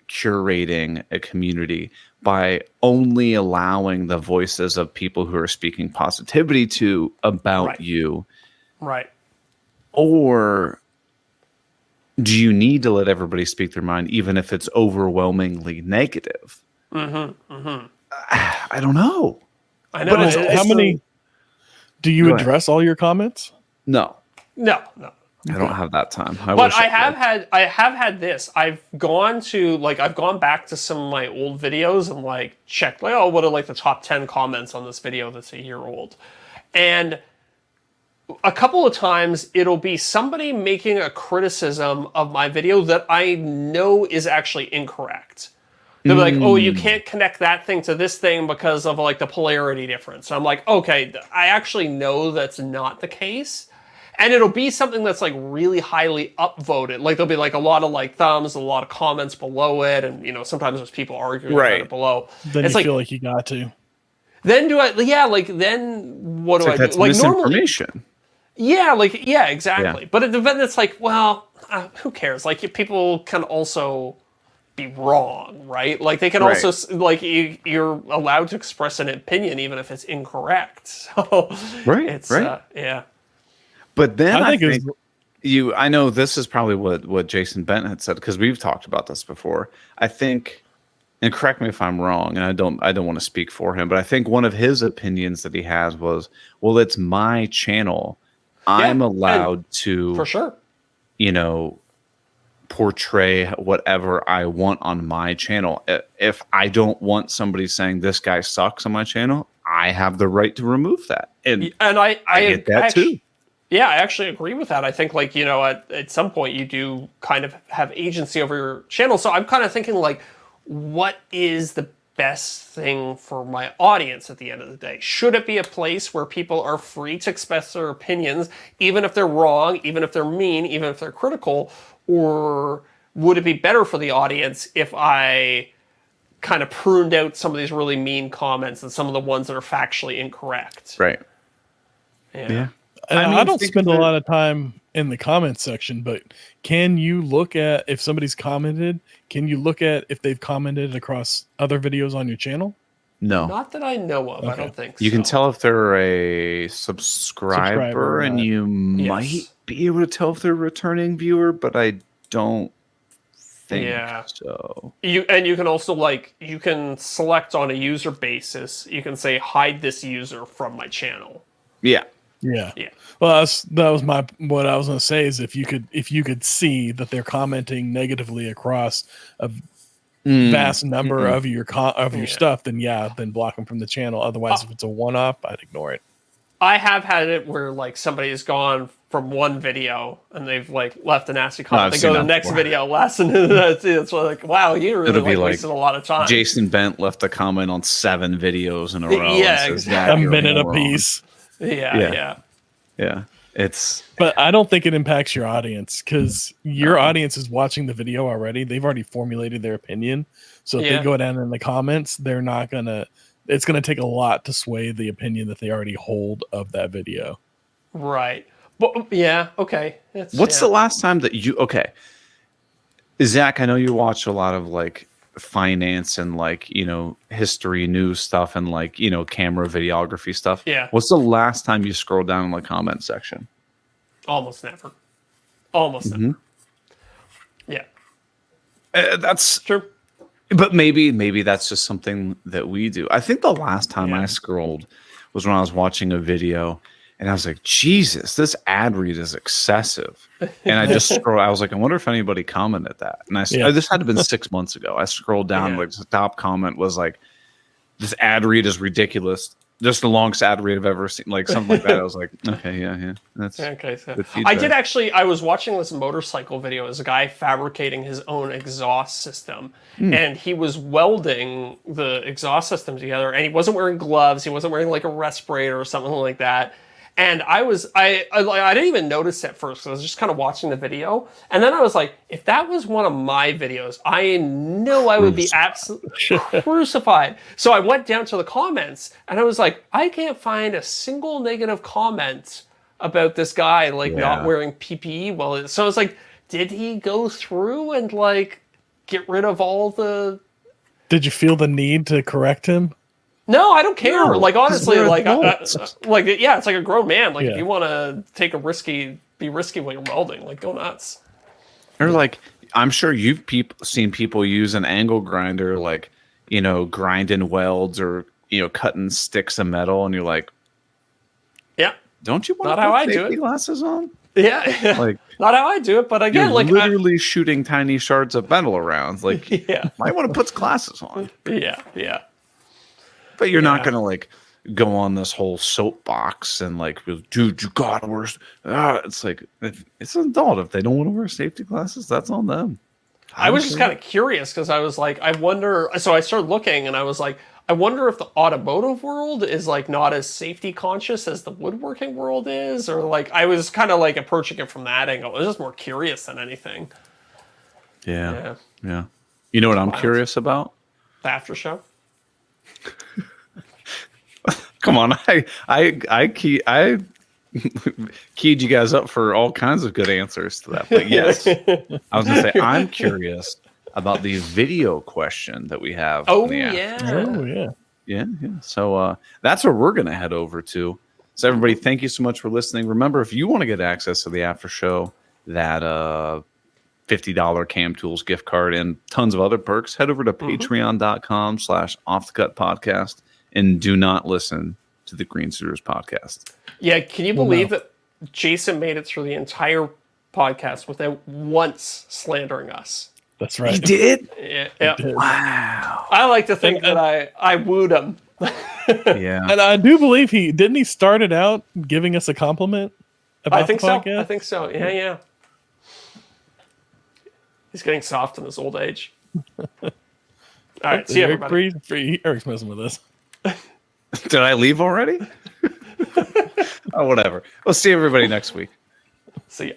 Speaker 1: curating a community by only allowing the voices of people who are speaking positivity to about you?
Speaker 2: Right.
Speaker 1: Or do you need to let everybody speak their mind, even if it's overwhelmingly negative? I don't know.
Speaker 2: I know.
Speaker 3: But how many do you address all your comments?
Speaker 1: No.
Speaker 2: I
Speaker 1: don't have that time.
Speaker 2: I have had this. I've gone back to some of my old videos and like checked like, what are like the top 10 comments on this video that's a year old. And a couple of times it'll be somebody making a criticism of my video that I know is actually incorrect. They'll be like, oh, you can't connect that thing to this thing because of like the polarity difference. And I'm like, okay, I actually know that's not the case. And it'll be something that's like really highly upvoted. Like there'll be like a lot of like thumbs, a lot of comments below it, and sometimes there's people arguing about it below.
Speaker 3: Then it's you feel like you got to.
Speaker 2: Then do I? Yeah, like then what do I do?
Speaker 1: That's
Speaker 2: like
Speaker 1: misinformation.
Speaker 2: Exactly. Yeah. But then it's like, well, who cares? Like people can also be wrong, right? Like they can also like you're allowed to express an opinion even if it's incorrect. So it's yeah.
Speaker 1: But then I think I know this is probably what Jason Bent had said, because we've talked about this before. I think, and correct me if I'm wrong, and I don't want to speak for him, but I think one of his opinions that he has was, well, it's my channel. I'm allowed to,
Speaker 2: for sure,
Speaker 1: portray whatever I want on my channel. If I don't want somebody saying this guy sucks on my channel, I have the right to remove that. And I get that too.
Speaker 2: Yeah, I actually agree with that. I think like, at some point you do kind of have agency over your channel. So I'm kind of thinking like, what is the best thing for my audience at the end of the day? Should it be a place where people are free to express their opinions, even if they're wrong, even if they're mean, even if they're critical? Or would it be better for the audience if I kind of pruned out some of these really mean comments and some of the ones that are factually incorrect?
Speaker 1: Right.
Speaker 2: Yeah.
Speaker 3: I don't spend a lot of time in the comments section, but can you look at if somebody's commented? Can you look at if they've commented across other videos on your channel?
Speaker 1: No.
Speaker 2: Not that I know of. I
Speaker 3: Okay.
Speaker 2: don't think
Speaker 1: You
Speaker 2: so.
Speaker 1: can tell if they're a subscriber, and
Speaker 3: right.
Speaker 1: you might be able to tell if they're a returning viewer, but I don't think so.
Speaker 2: You can also you can select on a user basis. You can say hide this user from my channel.
Speaker 3: Yeah. Well, that was what I was going to say is if you could see that they're commenting negatively across a vast number of your stuff, then block them from the channel. Otherwise, if it's a one-off, I'd ignore it.
Speaker 2: I have had it where somebody has gone from one video and they've left a nasty comment. They go to the next video, less than it's wow, you really wasted a lot of time.
Speaker 1: Jason Bent left a comment on 7 videos in a row.
Speaker 2: Yeah,
Speaker 3: exactly. A minute apiece.
Speaker 2: Yeah.
Speaker 3: But I don't think it impacts your audience because your audience is watching the video already. They've already formulated their opinion. So if they go down in the comments, they're not gonna. It's gonna take a lot to sway the opinion that they already hold of that video.
Speaker 2: Right. But okay.
Speaker 1: What's the last time that you? Okay, Zach, I know you watch a lot of finance and history news stuff and camera videography stuff.
Speaker 2: Yeah.
Speaker 1: What's the last time you scrolled down in the comment section?
Speaker 2: Almost never. Never. Yeah.
Speaker 1: That's
Speaker 2: true.
Speaker 1: But maybe that's just something that we do. I think the last time I scrolled was when I was watching a video and I was like, Jesus, this ad read is excessive. And I just scrolled. I was like, I wonder if anybody commented that. And this had to have been 6 months ago. I scrolled down, the top comment was like, this ad read is ridiculous. Just the longest ad read I've ever seen. Something like that. I was like, okay, yeah. That's
Speaker 2: okay. So I was watching this motorcycle video. It was a guy fabricating his own exhaust system. And he was welding the exhaust system together. And he wasn't wearing gloves. He wasn't wearing a respirator or something like that. And I didn't even notice at first because I was just kind of watching the video. And then I was like, if that was one of my videos, I know I would be absolutely crucified. So I went down to the comments and I was like, I can't find a single negative comment about this guy not wearing PPE. Well, so I was like, did he go through and get rid of all the...
Speaker 3: Did you feel the need to correct him?
Speaker 2: No, I don't care. No, honestly, it's like a grown man. If you want to be risky when you're welding, go nuts.
Speaker 1: Or I'm sure you've seen people use an angle grinder, grinding welds or cutting sticks of metal, and you're like,
Speaker 2: yeah,
Speaker 1: don't you want to put safety glasses on?
Speaker 2: Yeah, not how I do it, but again,
Speaker 1: you're literally shooting tiny shards of metal around. Might want to put glasses on.
Speaker 2: Yeah.
Speaker 1: But you're not gonna go on this whole soapbox and dude, you gotta wear. It's it's an adult. If they don't want to wear safety glasses, that's on them.
Speaker 2: I was just kind of curious because I was like, I wonder. So I started looking and I was like, I wonder if the automotive world is not as safety conscious as the woodworking world is, or I was kind of approaching it from that angle. I was just more curious than anything.
Speaker 1: Yeah. You know what I'm curious about?
Speaker 2: The after show.
Speaker 1: Come on, I keyed you guys up for all kinds of good answers to that. But yes, I was gonna say I'm curious about the video question that we have.
Speaker 2: Yeah.
Speaker 1: So that's where we're gonna head over to. So everybody, thank you so much for listening. Remember, if you want to get access to the after show, that $50 Cam Tools gift card and tons of other perks, head over to patreon.com/offthecutpodcast and do not listen to the Green Suitors podcast.
Speaker 2: Yeah, can you believe that Jason made it through the entire podcast without once slandering us?
Speaker 3: That's right.
Speaker 1: He did?
Speaker 2: Yeah.
Speaker 3: He did.
Speaker 2: Wow. I like to think that I wooed him.
Speaker 1: Yeah.
Speaker 3: And I do believe he started out giving us a compliment about the podcast?
Speaker 2: I think so. Yeah. He's getting soft in his old age. All right, see you, everybody.
Speaker 3: Eric's messing with us.
Speaker 1: Did I leave already? Oh, whatever. We'll see everybody next week.
Speaker 2: See ya.